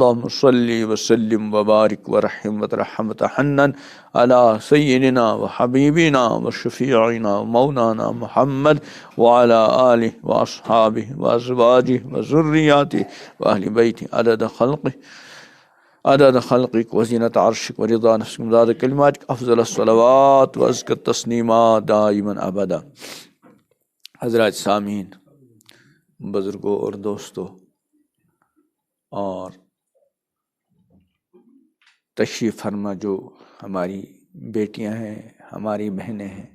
اللهم صل وسلم وبارك ورحم وترحم وتحنن على سيدنا وحبيبنا وشفيعنا ومولانا محمد وعلى آله وأصحابه وأزواجه وذرياته وأهل بيته عدد خلقك وزينة عرشك ورضا نفسك ومداد كلماتك أفضل الصلوات وأزكى التسليمات دائما أبدا. حضرات سامعین، بزرگوں اور دوستوں اور تشریف فرما جو ہماری بیٹیاں ہیں، ہماری بہنیں ہیں،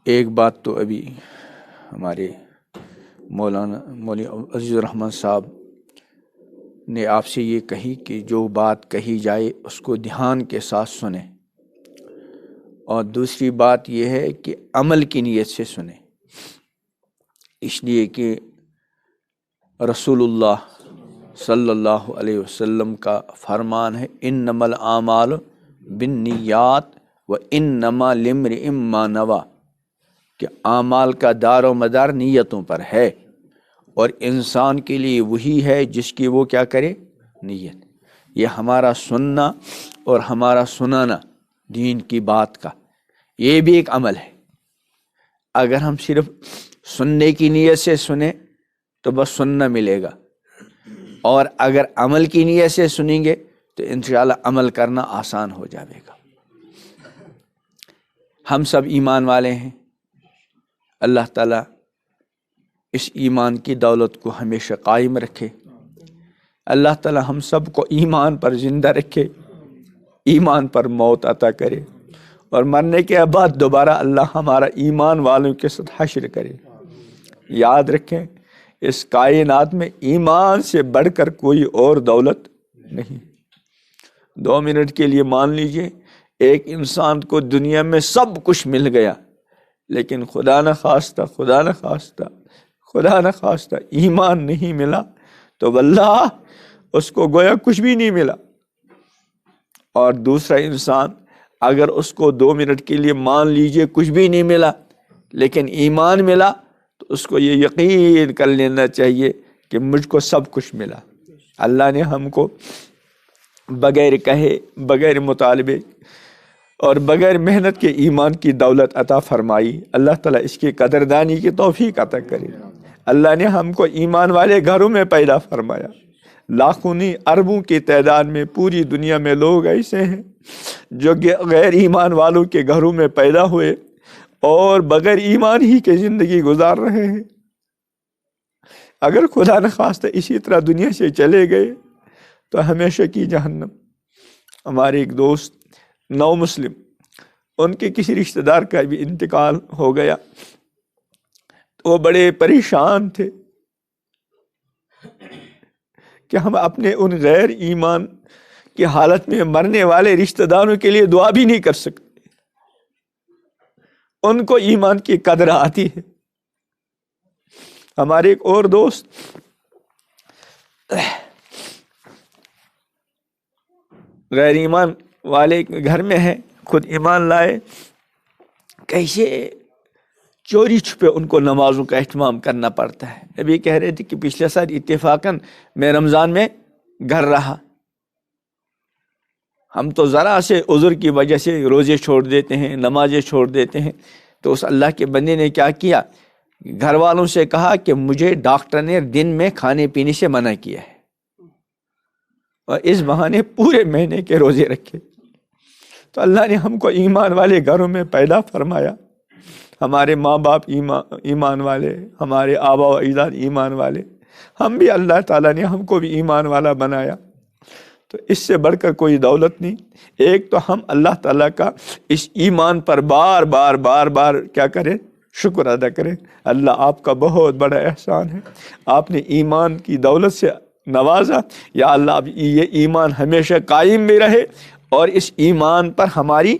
ایک بات تو ابھی ہمارے مولوی عزیز الرحمن صاحب نے آپ سے یہ کہی کہ جو بات کہی جائے اس کو دھیان کے ساتھ سنیں، اور دوسری بات یہ ہے کہ عمل کی نیت سے سنیں، اس لیے کہ رسول اللہ صلی اللہ علیہ وسلم کا فرمان ہے انما الاعمال بالنیات وانما لامرئ ما نوی، کہ اعمال کا دار و مدار نیتوں پر ہے، اور انسان کے لیے وہی ہے جس کی وہ کیا کرے، نیت۔ یہ ہمارا سننا اور ہمارا سنانا دین کی بات کا یہ بھی ایک عمل ہے۔ اگر ہم صرف سننے کی نیت سے سنیں تو بس سننا ملے گا، اور اگر عمل کی نیت سے سنیں گے تو انشاءاللہ عمل کرنا آسان ہو جائے گا۔ ہم سب ایمان والے ہیں، اللہ تعالیٰ اس ایمان کی دولت کو ہمیشہ قائم رکھے، اللہ تعالیٰ ہم سب کو ایمان پر زندہ رکھے، ایمان پر موت عطا کرے، اور مرنے کے بعد دوبارہ اللہ ہمارا ایمان والوں کے ساتھ حشر کرے۔ یاد رکھیں، اس کائنات میں ایمان سے بڑھ کر کوئی اور دولت نہیں۔ 2 منٹ کے لیے مان لیجئے ایک انسان کو دنیا میں سب کچھ مل گیا، لیکن خدا نہ خواستہ ایمان نہیں ملا تو واللہ اس کو گویا کچھ بھی نہیں ملا۔ اور دوسرا انسان اگر اس کو 2 منٹ کے لیے مان لیجئے کچھ بھی نہیں ملا لیکن ایمان ملا تو اس کو یہ یقین کر لینا چاہیے کہ مجھ کو سب کچھ ملا۔ اللہ نے ہم کو بغیر کہے، بغیر مطالبے اور بغیر محنت کے ایمان کی دولت عطا فرمائی۔ اللہ تعالیٰ اس کی قدردانی کی توفیق عطا کرے۔ اللہ نے ہم کو ایمان والے گھروں میں پیدا فرمایا۔ لاکھوں نہیں اربوں کی تعداد میں پوری دنیا میں لوگ ایسے ہیں جو غیر ایمان والوں کے گھروں میں پیدا ہوئے اور بغیر ایمان ہی کے زندگی گزار رہے ہیں۔ اگر خدا نخواستہ اسی طرح دنیا سے چلے گئے تو ہمیشہ کی جہنم۔ ہمارے ایک دوست نو مسلم، ان کے کسی رشتہ دار کا بھی انتقال ہو گیا، وہ بڑے پریشان تھے کہ ہم اپنے ان غیر ایمان کی حالت میں مرنے والے رشتہ داروں کے لیے دعا بھی نہیں کر سکتے۔ ان کو ایمان کی قدر آتی ہے۔ ہمارے ایک اور دوست غیر ایمان والے گھر میں ہیں، خود ایمان لائے، کیسے چوری چھپے ان کو نمازوں کا اہتمام کرنا پڑتا ہے۔ ابھی کہہ رہے تھے کہ پچھلے سال اتفاقاً میں رمضان میں گھر رہا، ہم تو ذرا سے عذر کی وجہ سے روزے چھوڑ دیتے ہیں، نمازیں چھوڑ دیتے ہیں، تو اس اللہ کے بندے نے کیا کیا، گھر والوں سے کہا کہ مجھے ڈاکٹر نے دن میں کھانے پینے سے منع کیا ہے، اور اس بہانے پورے مہینے کے روزے رکھے۔ تو اللہ نے ہم کو ایمان والے گھروں میں پیدا فرمایا، ہمارے ماں باپ ایمان والے، ہمارے آبا و اجداد ایمان والے، ہم بھی اللہ تعالیٰ نے ہم کو بھی ایمان والا بنایا۔ تو اس سے بڑھ کر کوئی دولت نہیں۔ ایک تو ہم اللہ تعالیٰ کا اس ایمان پر بار بار کیا کریں، شکر ادا کریں۔ اللہ آپ کا بہت بڑا احسان ہے، آپ نے ایمان کی دولت سے نوازا۔ یا اللہ اب یہ ایمان ہمیشہ قائم بھی رہے اور اس ایمان پر ہماری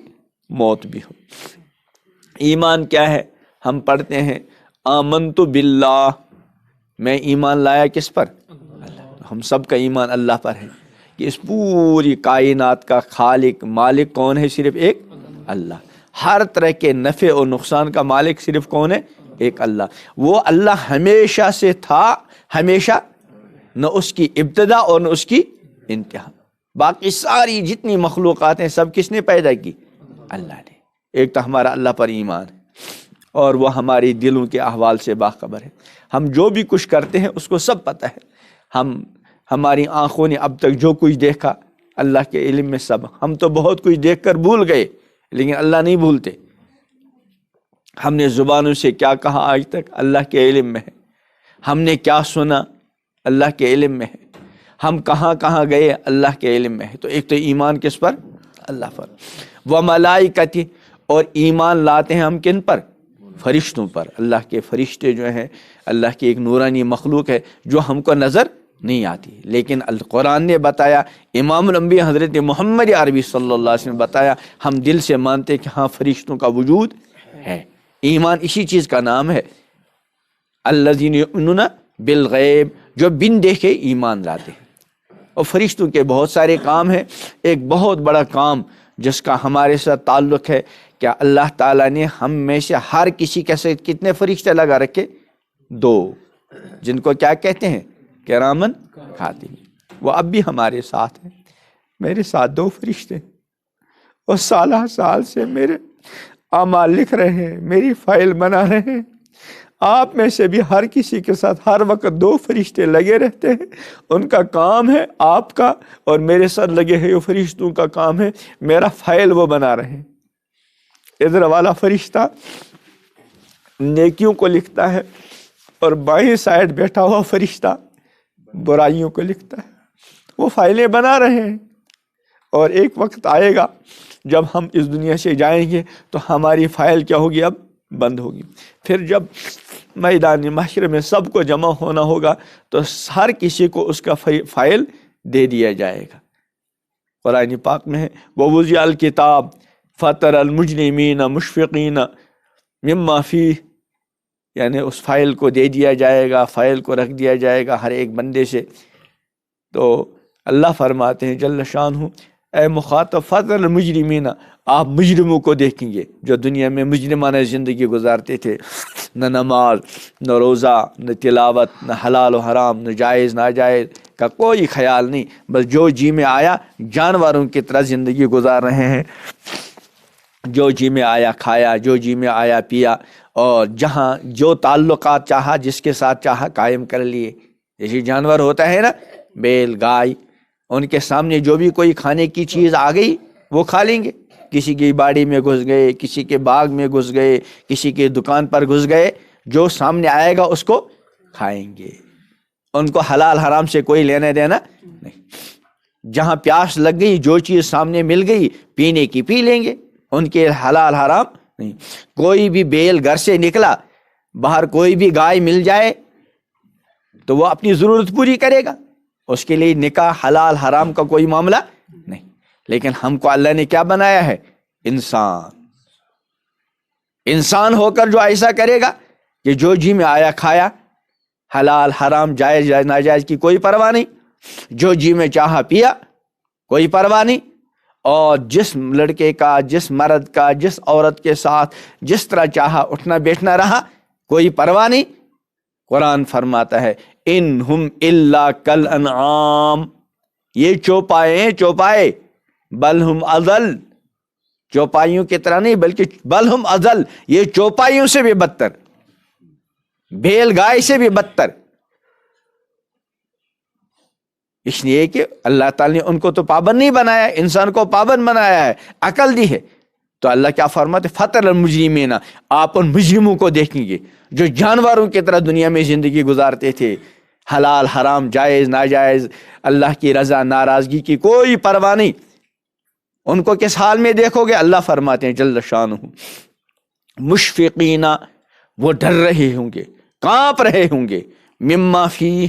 موت بھی ہو۔ ایمان کیا ہے؟ ہم پڑھتے ہیں آمنت باللہ، میں ایمان لایا کس پر؟ اللہ۔ ہم سب کا ایمان اللہ پر ہے کہ اس پوری کائنات کا خالق مالک کون ہے؟ صرف ایک اللہ۔ ہر طرح کے نفع اور نقصان کا مالک صرف کون ہے؟ ایک اللہ۔ وہ اللہ ہمیشہ سے تھا، ہمیشہ، نہ اس کی ابتدا اور نہ اس کی انتہا۔ باقی ساری جتنی مخلوقات ہیں سب کس نے پیدا کی؟ اللہ نے۔ ایک تو ہمارا اللہ پر ایمان ہے اور وہ ہماری دلوں کے احوال سے باخبر ہے۔ ہم جو بھی کچھ کرتے ہیں اس کو سب پتہ ہے۔ ہماری آنکھوں نے اب تک جو کچھ دیکھا اللہ کے علم میں سب۔ ہم تو بہت کچھ دیکھ کر بھول گئے لیکن اللہ نہیں بھولتے۔ ہم نے زبانوں سے کیا کہا آج تک اللہ کے علم میں ہے۔ ہم نے کیا سنا اللہ کے علم میں ہے۔ ہم کہاں کہاں گئے اللہ کے علم میں ہے۔ تو ایک تو ایمان کس پر؟ اللہ پر۔ وہ ملائکتی، اور ایمان لاتے ہیں ہم کن پر؟ فرشتوں پر۔ اللہ کے فرشتے جو ہیں اللہ کی ایک نورانی مخلوق ہے جو ہم کو نظر نہیں آتی، لیکن القرآن نے بتایا، امام الانبیاء حضرت محمد عربی صلی اللہ علیہ وسلم نے بتایا، ہم دل سے مانتے کہ ہاں فرشتوں کا وجود ہے۔ ایمان اسی چیز کا نام ہے۔ الذین یؤمنون بالغیب، جو بن دیکھے ایمان لاتے ہیں۔ اور فرشتوں کے بہت سارے کام ہیں۔ ایک بہت بڑا کام جس کا ہمارے ساتھ تعلق ہے کہ اللہ تعالیٰ نے ہم میں سے ہر کسی کے ساتھ کتنے فرشتے لگا رکھے؟ 2، جن کو کیا کہتے ہیں؟ کرامن کاتبین۔ وہ اب بھی ہمارے ساتھ ہیں۔ میرے ساتھ 2 فرشتے اور سالہ سال سے میرے اعمال لکھ رہے ہیں، میری فائل بنا رہے ہیں۔ آپ میں سے بھی ہر کسی کے ساتھ ہر وقت 2 فرشتے لگے رہتے ہیں۔ ان کا کام ہے آپ کا اور میرے ساتھ لگے ہیں فرشتوں کا کام ہے میرا فائل وہ بنا رہے ہیں۔ ادھر والا فرشتہ نیکیوں کو لکھتا ہے اور بائیں سائڈ بیٹھا ہوا فرشتہ برائیوں کو لکھتا ہے۔ وہ فائلیں بنا رہے ہیں اور ایک وقت آئے گا جب ہم اس دنیا سے جائیں گے تو ہماری فائل کیا ہوگی؟ اب بند ہوگی۔ پھر جب میدان محشر میں سب کو جمع ہونا ہوگا تو ہر کسی کو اس کا فائل دے دیا جائے گا۔ قرآن پاک میں ہے وَوُضِعَ الْكِتَابُ فَتَرَى الْمُجْرِمِينَ مُشْفِقِينَ مِمَّا فِيهِ، یعنی اس فائل کو دے دیا جائے گا، فائل کو رکھ دیا جائے گا ہر ایک بندے سے۔ تو اللہ فرماتے ہیں جل شانہ، اے مخاطب فَتَرَى الْمُجْرِمِينَ، آپ مجرموں کو دیکھیں گے جو دنیا میں مجرمانہ زندگی گزارتے تھے، نہ نماز، نہ روزہ، نہ تلاوت، نہ حلال و حرام، نہ جائز ناجائز کا کوئی خیال نہیں، بس جو جی میں آیا جانوروں کی طرح زندگی گزار رہے ہیں۔ جو جی میں آیا کھایا، جو جی میں آیا پیا، اور جہاں جو تعلقات چاہا جس کے ساتھ چاہا قائم کر لیے۔ جیسے جانور ہوتا ہے نا، بیل، گائے، ان کے سامنے جو بھی کوئی کھانے کی چیز آ گئی وہ کھا لیں گے۔ کسی کی باڑی میں گھس گئے، کسی کے باغ میں گھس گئے، کسی کی دکان پر گھس گئے، جو سامنے آئے گا اس کو کھائیں گے۔ ان کو حلال حرام سے کوئی لینا دینا نہیں۔ جہاں پیاس لگ گئی جو چیز سامنے مل گئی پینے کی پی لیں گے، ان کے حلال حرام نہیں۔ کوئی بھی بیل گھر سے نکلا، باہر کوئی بھی گائے مل جائے تو وہ اپنی ضرورت پوری کرے گا، اس کے لیے نکاح حلال حرام کا کوئی معاملہ نہیں۔ لیکن ہم کو اللہ نے کیا بنایا ہے؟ انسان۔ انسان ہو کر جو ایسا کرے گا کہ جو جی میں آیا کھایا، حلال حرام جائز ناجائز کی کوئی پرواہ نہیں، جو جی میں چاہا پیا کوئی پرواہ نہیں، اور جس لڑکے کا، جس مرد کا، جس عورت کے ساتھ جس طرح چاہا اٹھنا بیٹھنا رہا کوئی پرواہ نہیں۔ قرآن فرماتا ہے انہم الا کالانعام، یہ چوپائے چوپائے، بل ہم اضل، چوپائیوں کی طرح نہیں بلکہ بل ہم اضل، یہ چوپائیوں سے بھی بدتر، بیل گائے سے بھی بدتر۔ اس لیے کہ اللہ تعالیٰ نے ان کو تو پابند نہیں بنایا، انسان کو پابند بنایا ہے، عقل دی ہے۔ تو اللہ کیا فرماتے فَتَرَى الْمُجْرِمِينَ، آپ ان مجرموں کو دیکھیں گے جو جانوروں کی طرح دنیا میں زندگی گزارتے تھے، حلال حرام جائز ناجائز، اللہ کی رضا ناراضگی کی کوئی پرواہ نہیں۔ ان کو کس حال میں دیکھو گے؟ اللہ فرماتے ہیں جل شانہ مشفقین، وہ ڈر رہے ہوں گے، کانپ رہے ہوں گے، مما فی،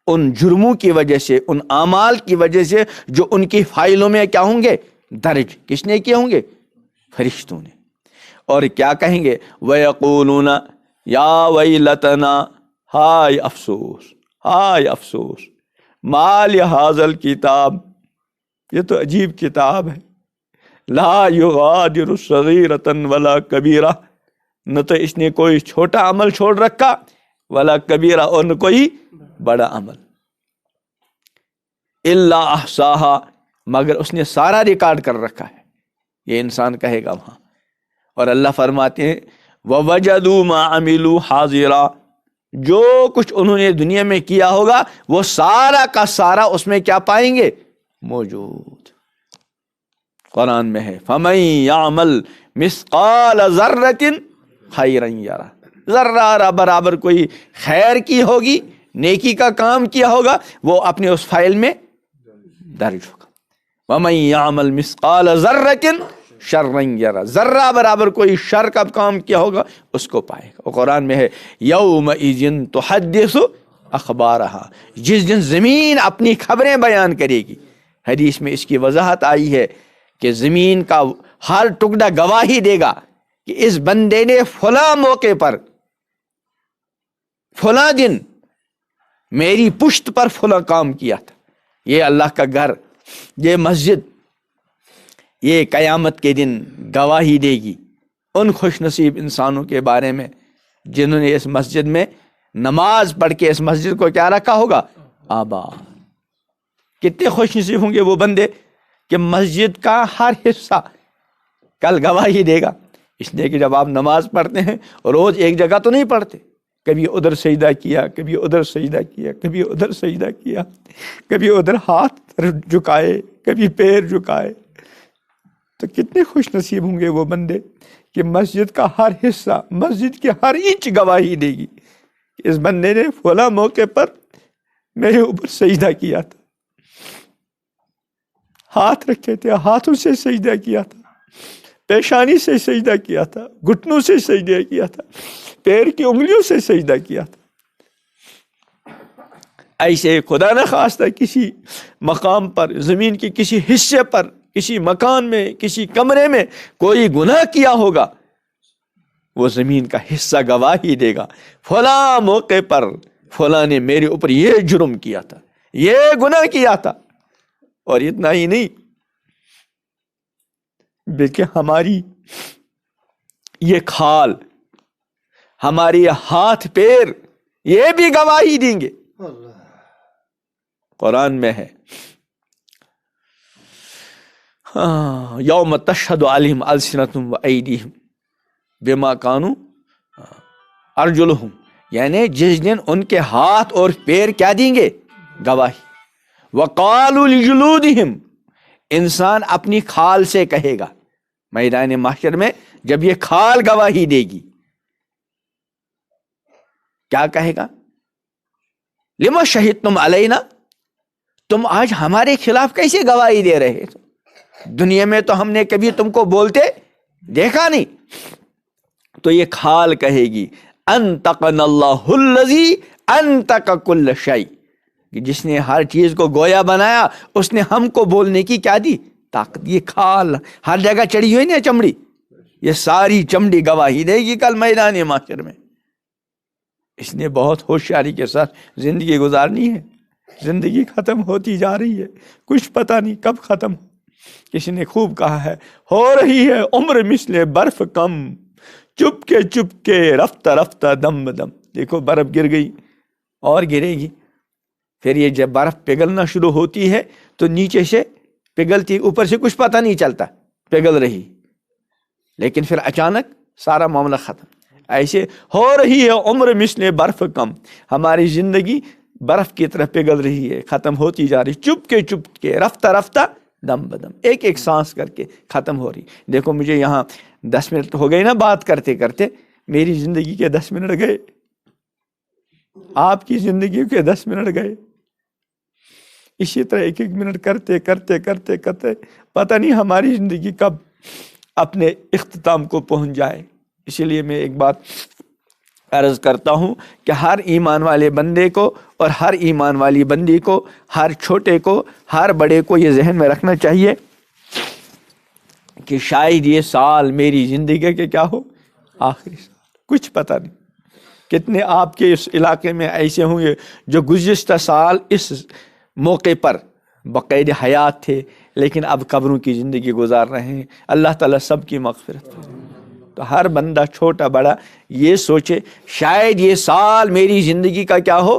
ان جرموں کی وجہ سے، ان اعمال کی وجہ سے جو ان کی فائلوں میں کیا ہوں گے؟ درج۔ کس نے کیے ہوں گے؟ فرشتوں نے۔ اور کیا کہیں گے؟ وَيَقُولُونَ يَا وَيْلَتَنَا، ہائے افسوس، ہائے افسوس، مَا لِهَذَا الْكِتَابِ، یہ تو عجیب کتاب ہے، لا یغادر صغیرۃ ولا کبیرہ، نہ تو اس نے کوئی چھوٹا عمل چھوڑ رکھا، ولا کبیرہ، اور نہ کوئی بڑا عمل، الا احصاہا، مگر اس نے سارا ریکارڈ کر رکھا ہے. یہ انسان کہے گا وہاں. اور اللہ فرماتے ہیں وَوَجَدُوا مَا عَمِلُوا حَاضِرًا، جو کچھ انہوں نے دنیا میں کیا ہوگا وہ سارا کا سارا اس میں کیا پائیں گے؟ موجود. قرآن میں ہے فَمَن يَعْمَلْ مِثْقَالَ ذَرَّةٍ خَيْرًا يَرَهُ، ذرہ برابر کوئی خیر کی ہوگی، نیکی کا کام کیا ہوگا، وہ اپنے اس فائل میں درج ہوگا. وَمَن يَعْمَلْ مِثْقَالَ ذَرَّةٍ شَرًّا يَرَهُ، ذرہ برابر کوئی شر کا کام کیا ہوگا اس کو پائے گا. اور قرآن میں ہے يَوْمَئِذٍ تُحَدِّثُ أَخْبَارَهَا، جس دن زمین اپنی خبریں بیان کرے گی. حدیث میں اس کی وضاحت آئی ہے کہ زمین کا ہر ٹکڑا گواہی دے گا کہ اس بندے نے فلاں موقع پر، فلاں دن میری پشت پر فلاں کام کیا تھا. یہ اللہ کا گھر، یہ مسجد، یہ قیامت کے دن گواہی دے گی ان خوش نصیب انسانوں کے بارے میں جنہوں نے اس مسجد میں نماز پڑھ کے اس مسجد کو کیا رکھا ہوگا؟ آباد. کتنے خوش نصیب ہوں گے وہ بندے کہ مسجد کا ہر حصہ کل گواہی دے گا. اس لیے کہ جب آپ نماز پڑھتے ہیں روز ایک جگہ تو نہیں پڑھتے، کبھی ادھر سجدہ کیا، کبھی ادھر سجدہ کیا، کبھی ادھر سجدہ کیا، کبھی ادھر ہاتھ جھکائے، کبھی پیر جھکائے. تو کتنے خوش نصیب ہوں گے وہ بندے کہ مسجد کا ہر حصہ، مسجد کی ہر انچ گواہی دے گی کہ اس بندے نے فلاں موقع پر میرے اوپر سجدہ کیا تھا، ہاتھ رکھے تھے، ہاتھوں سے سجدہ کیا تھا، پیشانی سے سجدہ کیا تھا، گھٹنوں سے سجدہ کیا تھا، پیر کی انگلیوں سے سجدہ کیا تھا. ایسے خدا نہ خواستہ کسی مقام پر، زمین کے کسی حصے پر، کسی مکان میں، کسی کمرے میں کوئی گناہ کیا ہوگا، وہ زمین کا حصہ گواہی دے گا فلاں موقع پر فلاں نے میرے اوپر یہ جرم کیا تھا، یہ گناہ کیا تھا. اور اتنا ہی نہیں بلکہ ہماری یہ کھال، ہماری ہاتھ پیر، یہ بھی گواہی دیں گے. قرآن میں ہے یوم تشہد علیہم السنتہم وایدیہم بما کانوا ارجلہم، یعنی جس دن ان کے ہاتھ اور پیر کیا دیں گے؟ گواہی. وقالوا لجلودہم، انسان اپنی کھال سے کہے گا میدان محشر میں جب یہ کھال گواہی دے گی، کیا کہے گا؟ لما شہدتم علینا، تم آج ہمارے خلاف کیسے گواہی دے رہے تھے؟ دنیا میں تو ہم نے کبھی تم کو بولتے دیکھا نہیں. تو یہ کھال کہے گی انطقنا اللہ الذی انطق کل شیء، جس نے ہر چیز کو گویا بنایا اس نے ہم کو بولنے کی کیا دی؟ طاقت. یہ کھال ہر جگہ چڑھی ہوئی نا چمڑی، یہ ساری چمڑی گواہی دے گی کل میدان محشر میں. اس نے بہت ہوشیاری کے ساتھ زندگی گزارنی ہے. زندگی ختم ہوتی جا رہی ہے، کچھ پتہ نہیں کب ختم ہو. کسی نے خوب کہا ہے ہو رہی ہے عمر مثل برف کم، چپ کے رفتہ رفتہ دم بدم. دیکھو برف گر گئی اور گرے گی، پھر یہ جب برف پگھلنا شروع ہوتی ہے تو نیچے سے پگھلتی، اوپر سے کچھ پتہ نہیں چلتا پگھل رہی، لیکن پھر اچانک سارا معاملہ ختم. ایسے ہو رہی ہے عمر مثل برف کم، ہماری زندگی برف کی طرح پگھل رہی ہے، ختم ہوتی جا رہی، چپ کے رفتہ رفتہ دم بدم، ایک ایک سانس کر کے ختم ہو رہی. دیکھو مجھے یہاں 10 منٹ ہو گئے نا بات کرتے کرتے، میری زندگی کے 10 منٹ گئے، آپ کی زندگی کے 10 منٹ گئے. اسی طرح ایک ایک منٹ کرتے پتہ نہیں ہماری زندگی کب اپنے اختتام کو پہنچ جائے. اسی لیے میں ایک بات عرض کرتا ہوں کہ ہر ایمان والے بندے کو اور ہر ایمان والی بندی کو، ہر چھوٹے کو ہر بڑے کو یہ ذہن میں رکھنا چاہیے کہ شاید یہ سال میری زندگی کے کیا ہو، آخری سال. کچھ پتہ نہیں کتنے آپ کے اس علاقے میں ایسے ہوں گے جو گزشتہ سال اس موقع پر بقید حیات تھے، لیکن اب قبروں کی زندگی گزار رہے ہیں۔ اللہ تعالیٰ سب کی مغفرت فرمائے۔ تو ہر بندہ چھوٹا بڑا یہ سوچے شاید یہ سال میری زندگی کا کیا ہو،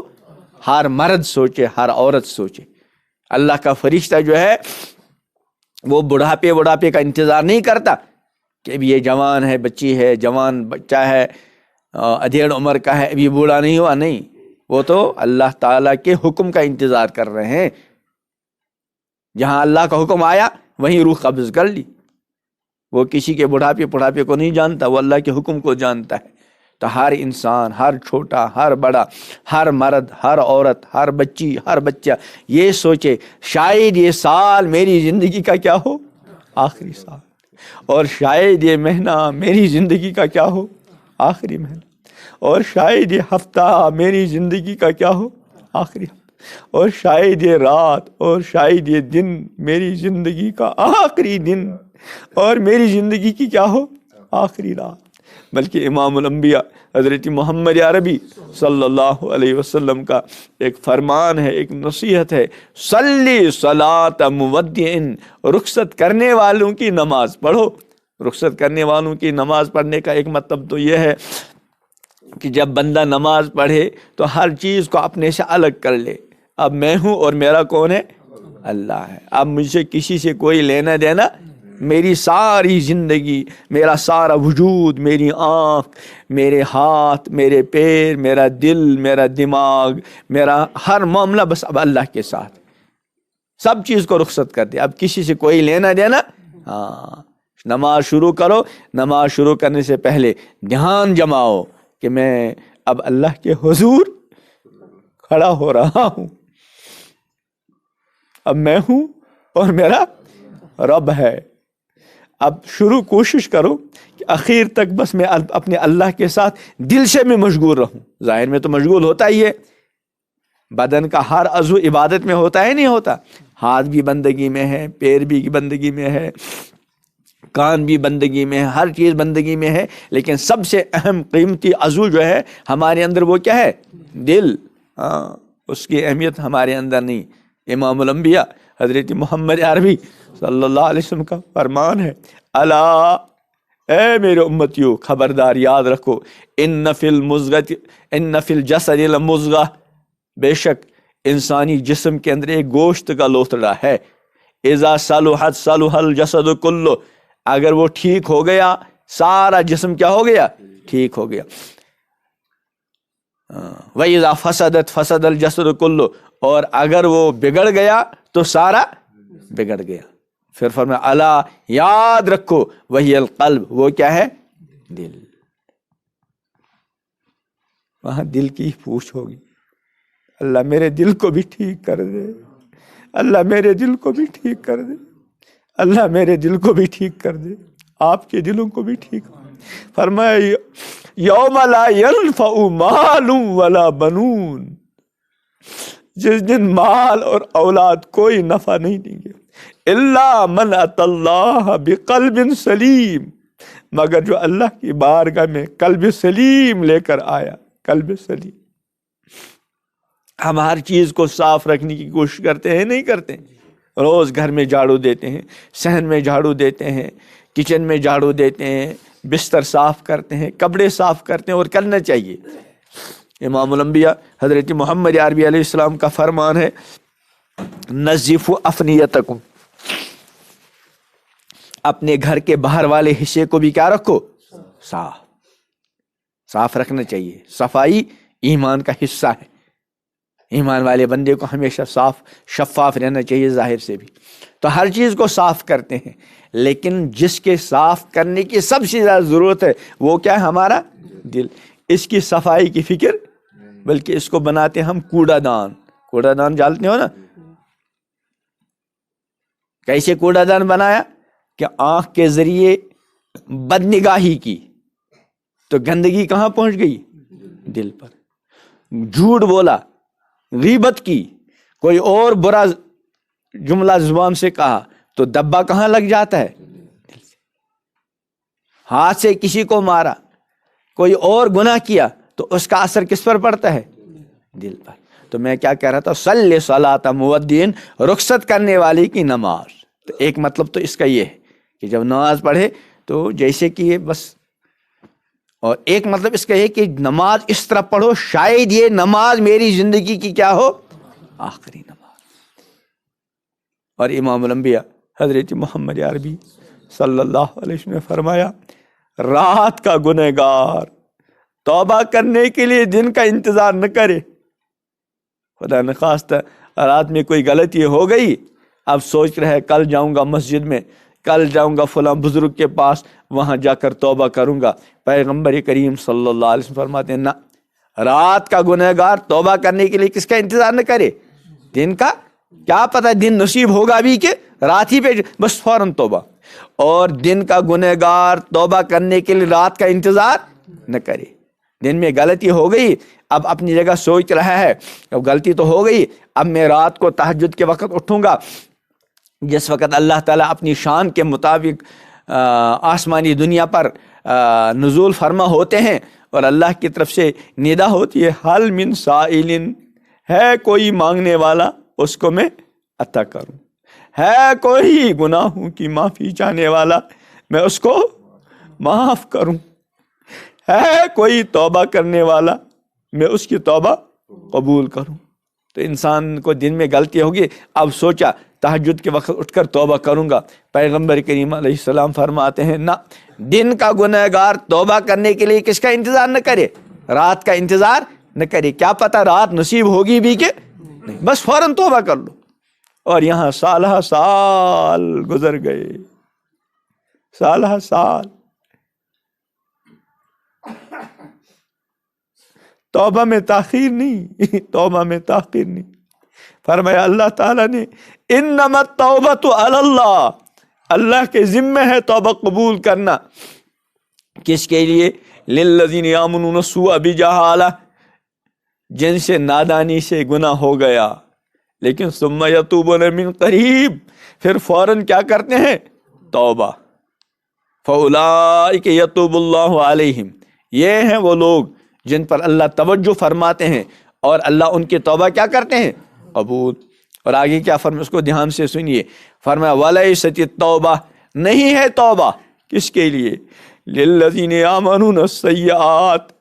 ہر مرد سوچے، ہر عورت سوچے۔ اللہ کا فرشتہ جو ہے وہ بڑھاپے کا انتظار نہیں کرتا کہ اب یہ جوان ہے، بچی ہے، جوان بچہ ہے، ادھیڑ عمر کا ہے، اب یہ بوڑھا نہیں ہوا، نہیں، وہ تو اللہ تعالیٰ کے حکم کا انتظار کر رہے ہیں۔ جہاں اللہ کا حکم آیا وہیں روح قبض کر لی۔ وہ کسی کے بڑھاپے کو نہیں جانتا، وہ اللہ کے حکم کو جانتا ہے۔ تو ہر انسان، ہر چھوٹا، ہر بڑا، ہر مرد، ہر عورت، ہر بچی، ہر بچہ یہ سوچے شاید یہ سال میری زندگی کا کیا ہو، آخری سال، اور شاید یہ مہینہ میری زندگی کا کیا ہو، آخری مہینہ، اور شاید یہ ہفتہ میری زندگی کا کیا ہو، آخری ہفتہ، اور شاید یہ رات اور شاید یہ دن میری زندگی کا آخری دن، اور میری زندگی کی کیا ہو، آخری رات۔ بلکہ امام الانبیاء حضرت محمد عربی صلی اللہ علیہ وسلم کا ایک فرمان ہے، ایک نصیحت ہے، صلی صلاۃ مودع، رخصت کرنے والوں کی نماز پڑھو۔ رخصت کرنے والوں کی نماز پڑھنے کا ایک مطلب تو یہ ہے کہ جب بندہ نماز پڑھے تو ہر چیز کو اپنے سے الگ کر لے۔ اب میں ہوں اور میرا کون ہے، اللہ ہے۔ اب مجھ سے کسی سے کوئی لینا دینا، میری ساری زندگی، میرا سارا وجود، میری آنکھ، میرے ہاتھ، میرے پیر، میرا دل، میرا دماغ، میرا ہر معاملہ بس اب اللہ کے ساتھ، سب چیز کو رخصت کر دے۔ اب کسی سے کوئی لینا دینا۔ ہاں، نماز شروع کرو، نماز شروع کرنے سے پہلے دھیان جماؤ کہ میں اب اللہ کے حضور کھڑا ہو رہا ہوں، اب میں ہوں اور میرا رب ہے۔ اب شروع کوشش کرو کہ اخیر تک بس میں اپنے اللہ کے ساتھ دل سے میں مشغول رہوں۔ ظاہر میں تو مشغول ہوتا ہی ہے، بدن کا ہر عضو عبادت میں ہوتا ہے، نہیں ہوتا، ہاتھ بھی بندگی میں ہے، پیر بھی بندگی میں ہے، کان بھی بندگی میں ہے، ہر چیز بندگی میں ہے، لیکن سب سے اہم قیمتی عضو جو ہے ہمارے اندر وہ کیا ہے، دل۔ ہاں، اس کی اہمیت ہمارے اندر نہیں۔ امام الانبیاء حضرت محمد عربی صلی اللہ علیہ وسلم کا فرمان ہے، الا، اے میرے امتیو، خبردار یاد رکھو، ان فی الجسد لمضغہ، بے شک انسانی جسم کے اندر ایک گوشت کا لوتھڑا ہے، اذا صلحت صلح الجسد کلہ، اگر وہ ٹھیک ہو گیا سارا جسم کیا ہو گیا، ٹھیک ہو گیا۔ وَإِذَا فَسَدَتْ فَسَدَ الْجَسَدُ كُلُّهُ، اور اگر وہ بگڑ گیا تو سارا بگڑ گیا۔ پھر فرمایا الا، یاد رکھو، وہی القلب، وہ کیا ہے، دل۔ وہاں دل کی پوچھ ہوگی، اللہ میرے دل کو بھی ٹھیک کر دے، اللہ میرے دل کو بھی ٹھیک کر دے، اللہ میرے دل کو بھی ٹھیک کر دے، آپ کے دلوں کو بھی ٹھیک کر دے۔ فرمایا یوم لا ينفع مال ولا بنون، جس دن مال اور اولاد کوئی نفع نہیں دیں گے، الا من اتى اللہ بقلب سلیم، مگر جو اللہ کی بارگاہ میں قلب سلیم لے کر آیا، قلب سلیم۔ ہم ہر چیز کو صاف رکھنے کی کوشش کرتے ہیں، نہیں کرتے؟ روز گھر میں جھاڑو دیتے ہیں، صحن میں جھاڑو دیتے ہیں، کچن میں جھاڑو دیتے ہیں، بستر صاف کرتے ہیں، کپڑے صاف کرتے ہیں، اور کرنا چاہیے۔ امام الانبیاء حضرت محمد عربی علیہ السلام کا فرمان ہے، نظفوا افنیتکم، اپنے گھر کے باہر والے حصے کو بھی کیا رکھو، صاف رکھنا چاہیے۔ صفائی ایمان کا حصہ ہے، ایمان والے بندے کو ہمیشہ صاف شفاف رہنا چاہیے، ظاہر سے بھی۔ تو ہر چیز کو صاف کرتے ہیں، لیکن جس کے صاف کرنے کی سب سے زیادہ ضرورت ہے وہ کیا ہے، ہمارا دل۔ اس کی صفائی کی فکر، بلکہ اس کو بناتے ہم کوڑا دان۔ کوڑا دان جانتے ہو نا، کیسے کوڑا دان بنایا کہ آنکھ کے ذریعے بد نگاہی کی تو گندگی کہاں پہنچ گئی، دل پر۔ جھوٹ بولا، غیبت کی، کوئی اور برا جملہ زبان سے کہا تو دبا کہاں لگ جاتا ہے، دل سے۔ ہاتھ سے کسی کو مارا، کوئی اور گناہ کیا تو اس کا اثر کس پر پڑتا ہے، دل پر۔ تو میں کیا کہہ رہا تھا، صلی صلاۃ مودع، رخصت کرنے والے کی نماز۔ تو ایک مطلب تو اس کا یہ ہے کہ جب نماز پڑھے تو جیسے کہ یہ بس، اور ایک مطلب اس کا یہ کہ نماز اس طرح پڑھو شاید یہ نماز میری زندگی کی کیا ہو، آخری نماز۔ اور امام الانبیاء حضرت محمد عربی صلی اللہ علیہ وسلم نے فرمایا رات کا گنہگار توبہ کرنے کے لیے دن کا انتظار نہ کرے۔ خدا نخواستہ رات میں کوئی غلطی ہو گئی، اب سوچ رہے کل جاؤں گا مسجد میں، کل جاؤں گا فلاں بزرگ کے پاس، وہاں جا کر توبہ کروں گا۔ پیغمبر کریم صلی اللہ علیہ وسلم فرماتے ہیں نہ، رات کا گنہگار توبہ کرنے کے لیے کس کا انتظار نہ کرے، دن کا، کیا پتہ دن نصیب ہوگا بھی کہ رات ہی پہ، بس فوراً توبہ۔ اور دن کا گنہگار توبہ کرنے کے لیے رات کا انتظار نہ کرے۔ دن میں غلطی ہو گئی، اب اپنی جگہ سوچ رہا ہے اب غلطی تو ہو گئی، اب میں رات کو تہجد کے وقت اٹھوں گا، جس وقت اللہ تعالیٰ اپنی شان کے مطابق آسمانی دنیا پر نزول فرما ہوتے ہیں اور اللہ کی طرف سے ندا ہوتی ہے حل من سائل، ہے کوئی مانگنے والا اس کو میں عطا کروں، ہے کوئی گناہوں کی معافی چاہنے والا میں اس کو معاف کروں، ہے کوئی توبہ کرنے والا میں اس کی توبہ قبول کروں۔ تو انسان کو دن میں غلطی ہوگی، اب سوچا تہجد کے وقت اٹھ کر توبہ کروں گا۔ پیغمبر کریم علیہ السلام فرماتے ہیں نہ، دن کا گنہگار توبہ کرنے کے لیے کس کا انتظار نہ کرے، رات کا انتظار نہ کرے، کیا پتہ رات نصیب ہوگی بھی کہ نہیں، بس فوراً توبہ کر لو۔ اور یہاں سالہ سال گزر گئے، سالہ سال، توبہ میں تاخیر نہیں، توبہ میں تاخیر نہیں۔ فرمایا اللہ تعالیٰ نے انما التوبۃ علی اللہ، اللہ کے ذمہ ہے توبہ قبول کرنا، کس کے لیے، للذین یامنون السوء بجہالہ، جن سے نادانی سے گناہ ہو گیا لیکن ثم یتوبون من قریب، پھر فوراً کیا کرتے ہیں، توبہ، فاولئک یتوب اللہ علیہم، یہ ہیں وہ لوگ جن پر اللہ توجہ فرماتے ہیں اور اللہ ان کی توبہ کیا کرتے ہیں، قبول۔ اور آگے کیا فرمایا، اس کو دھیان سے سنیے، فرمایا وَلَيْسَتِ التَّوْبَةُ، نہیں ہے توبہ کس کے لیے، لِلَّذِينَ يَعْمَلُونَ السَّيِّئَاتِ،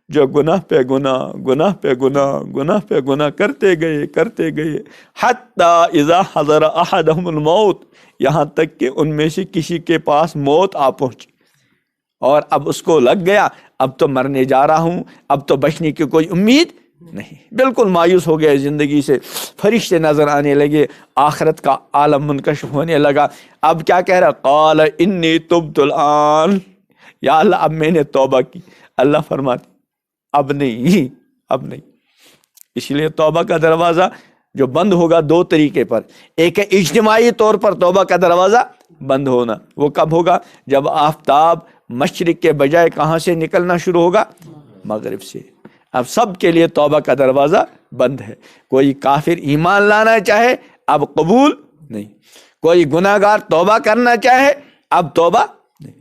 جو گناہ پہ گناہ، گناہ پہ گناہ، گناہ پہ گناہ کرتے گئے حَتَّى إِذَا حَضَرَ أَحَدَهُمُ الْمَوْتُ، یہاں تک کہ ان میں سے کسی کے پاس موت آ پہنچی اور اب اس کو لگ گیا اب تو مرنے جا رہا ہوں، اب تو بچنے کی کوئی امید نہیں، بالکل مایوس ہو گیا زندگی سے، فرشتے نظر آنے لگے، آخرت کا عالم منکشف ہونے لگا، اب کیا کہہ رہا، قال انی تبت الآن، یا اللہ اب میں نے توبہ کی۔ اللہ فرماتے اب نہیں، اب نہیں۔ اس لیے توبہ کا دروازہ جو بند ہوگا دو طریقے پر، ایک ہے اجتماعی طور پر توبہ کا دروازہ بند ہونا، وہ کب ہوگا، جب آفتاب مشرق کے بجائے کہاں سے نکلنا شروع ہوگا، مغرب سے۔ اب سب کے لیے توبہ کا دروازہ بند ہے، کوئی کافر ایمان لانا چاہے اب قبول نہیں، کوئی گناہ گار توبہ کرنا چاہے اب توبہ نہیں،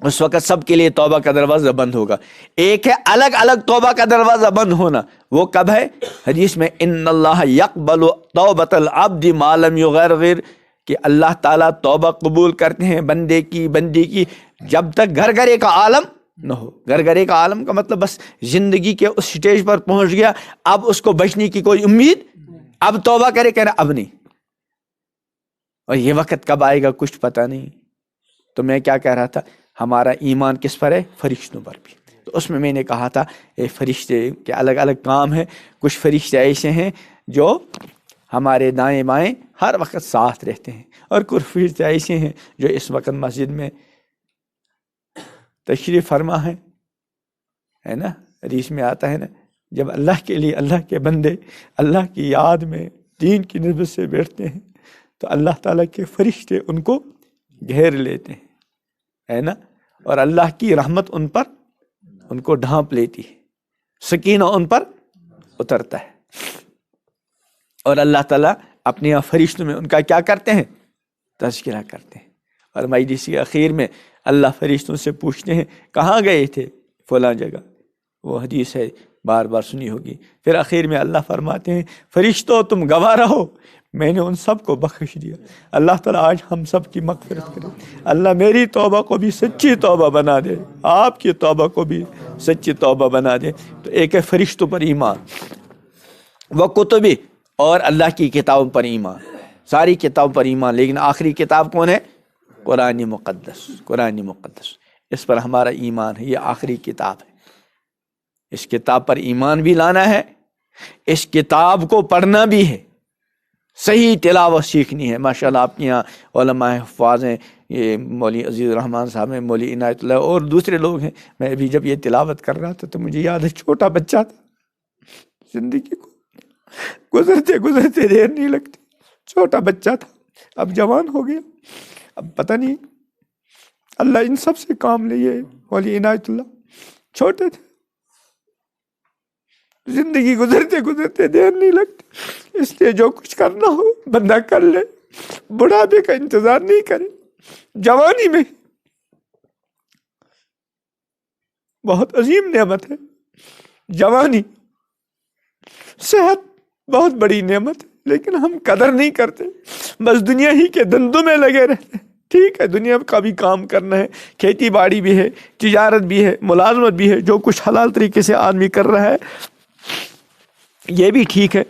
اس وقت سب کے لیے توبہ کا دروازہ بند ہوگا۔ ایک ہے الگ الگ توبہ کا دروازہ بند ہونا، وہ کب ہے، حدیث میں ان اللہ یقبل توبۃ العبد ما لم یغرغر، کہ اللہ تعالیٰ توبہ قبول کرتے ہیں بندے کی جب تک گھرگھرے کا عالم نہ ہو۔ گھرگھرے کا عالم کا مطلب بس زندگی کے اس سٹیج پر پہنچ گیا، اب اس کو بچنے کی کوئی امید، اب توبہ کرے کہنا اب نہیں، اور یہ وقت کب آئے گا کچھ پتہ نہیں۔ تو میں کیا کہہ رہا تھا، ہمارا ایمان کس پر ہے، فرشتوں پر بھی۔ تو اس میں نے کہا تھا فرشتے کے الگ الگ کام ہیں، کچھ فرشتے ایسے ہیں جو ہمارے دائیں بائیں ہر وقت ساتھ رہتے ہیں، اور کچھ فرشتے ایسے ہیں جو اس وقت مسجد میں تشریف فرما ہے نا، حدیث میں آتا ہے نا، جب اللہ کے لیے اللہ کے بندے اللہ کی یاد میں دین کی نسبت سے بیٹھتے ہیں تو اللہ تعالیٰ کے فرشتے ان کو گھیر لیتے ہیں، ہے نا، اور اللہ کی رحمت ان کو ڈھانپ لیتی ہے، سکینہ ان پر اترتا ہے، اور اللہ تعالیٰ اپنے فرشتوں میں ان کا کیا کرتے ہیں، تذکرہ کرتے ہیں۔ اور مجلس کے اخیر میں اللہ فرشتوں سے پوچھتے ہیں کہاں گئے تھے، فلاں جگہ، وہ حدیث ہے بار بار سنی ہوگی. پھر آخر میں اللہ فرماتے ہیں فرشتوں تم گواہ رہو میں نے ان سب کو بخش دیا. اللہ تعالیٰ آج ہم سب کی مغفرت کرے. اللہ میری توبہ کو بھی سچی توبہ بنا دے, آپ کی توبہ کو بھی سچی توبہ بنا دے. تو ایک ہے فرشتوں پر ایمان, وہ کتبی اور اللہ کی کتابوں پر ایمان, ساری کتابوں پر ایمان. لیکن آخری کتاب کون ہے؟ قرآن مقدس. قرآن مقدس اس پر ہمارا ایمان ہے, یہ آخری کتاب ہے. اس کتاب پر ایمان بھی لانا ہے, اس کتاب کو پڑھنا بھی ہے, صحیح تلاوت سیکھنی ہے. ماشاءاللہ آپ کے یہاں علماء حفاظ ہیں, یہ مولوی عزیز الرحمان صاحب ہیں, مولوی عنایت اللہ اور دوسرے لوگ ہیں. میں ابھی جب یہ تلاوت کر رہا تھا تو مجھے یاد ہے چھوٹا بچہ تھا, زندگی کو گزرتے گزرتے دیر نہیں لگتی, چھوٹا بچہ تھا, اب جوان ہو گیا. اب پتہ نہیں اللہ ان سب سے کام لیے. مولوی عنایت اللہ چھوٹے تھے, زندگی گزرتے گزرتے دیر نہیں لگتی. اس لیے جو کچھ کرنا ہو بندہ کر لے, بڑھاپے کا انتظار نہیں کرے. جوانی میں بہت عظیم نعمت ہے, جوانی, صحت بہت بڑی نعمت ہے, لیکن ہم قدر نہیں کرتے, بس دنیا ہی کے دندوں میں لگے رہتے ہیں. ٹھیک ہے دنیا کا بھی کام کرنا ہے, کھیتی باڑی بھی ہے, تجارت بھی ہے, ملازمت بھی ہے, جو کچھ حلال طریقے سے آدمی کر رہا ہے یہ بھی ٹھیک ہے,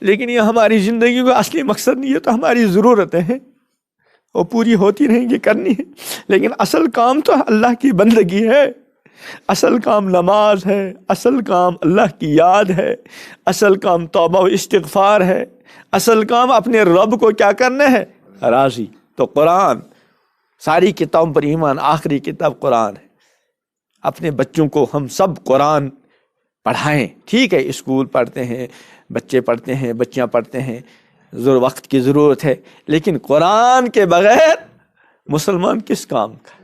لیکن یہ ہماری زندگی کا اصلی مقصد نہیں ہے. تو ہماری ضرورتیں ہیں وہ پوری ہوتی رہیں گی, کرنی ہے, لیکن اصل کام تو اللہ کی بندگی ہے, اصل کام نماز ہے, اصل کام اللہ کی یاد ہے, اصل کام توبہ و استغفار ہے, اصل کام اپنے رب کو کیا کرنا ہے, راضی. تو قرآن, ساری کتابوں پر ایمان, آخری کتاب قرآن ہے. اپنے بچوں کو ہم سب قرآن پڑھائیں. ٹھیک ہے اسکول پڑھتے ہیں, بچے پڑھتے ہیں, بچیاں پڑھتے ہیں, وقت کی ضرورت ہے, لیکن قرآن کے بغیر مسلمان کس کام کا؟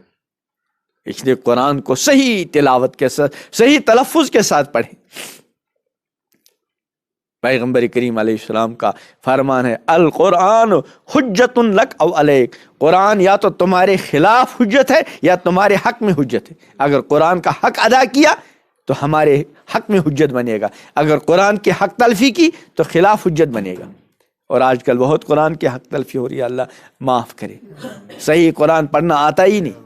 اس لیے قرآن کو صحیح تلاوت کے ساتھ, صحیح تلفظ کے ساتھ پڑھیں. پیغمبر کریم علیہ السلام کا فرمان ہے القرآن حجت لک او علیک. قرآن یا تو تمہارے خلاف حجت ہے یا تمہارے حق میں حجت ہے. اگر قرآن کا حق ادا کیا تو ہمارے حق میں حجت بنے گا, اگر قرآن کے حق تلفی کی تو خلاف حجت بنے گا. اور آج کل بہت قرآن کے حق تلفی ہو رہی ہے, اللہ معاف کرے. صحیح قرآن پڑھنا آتا ہی نہیں,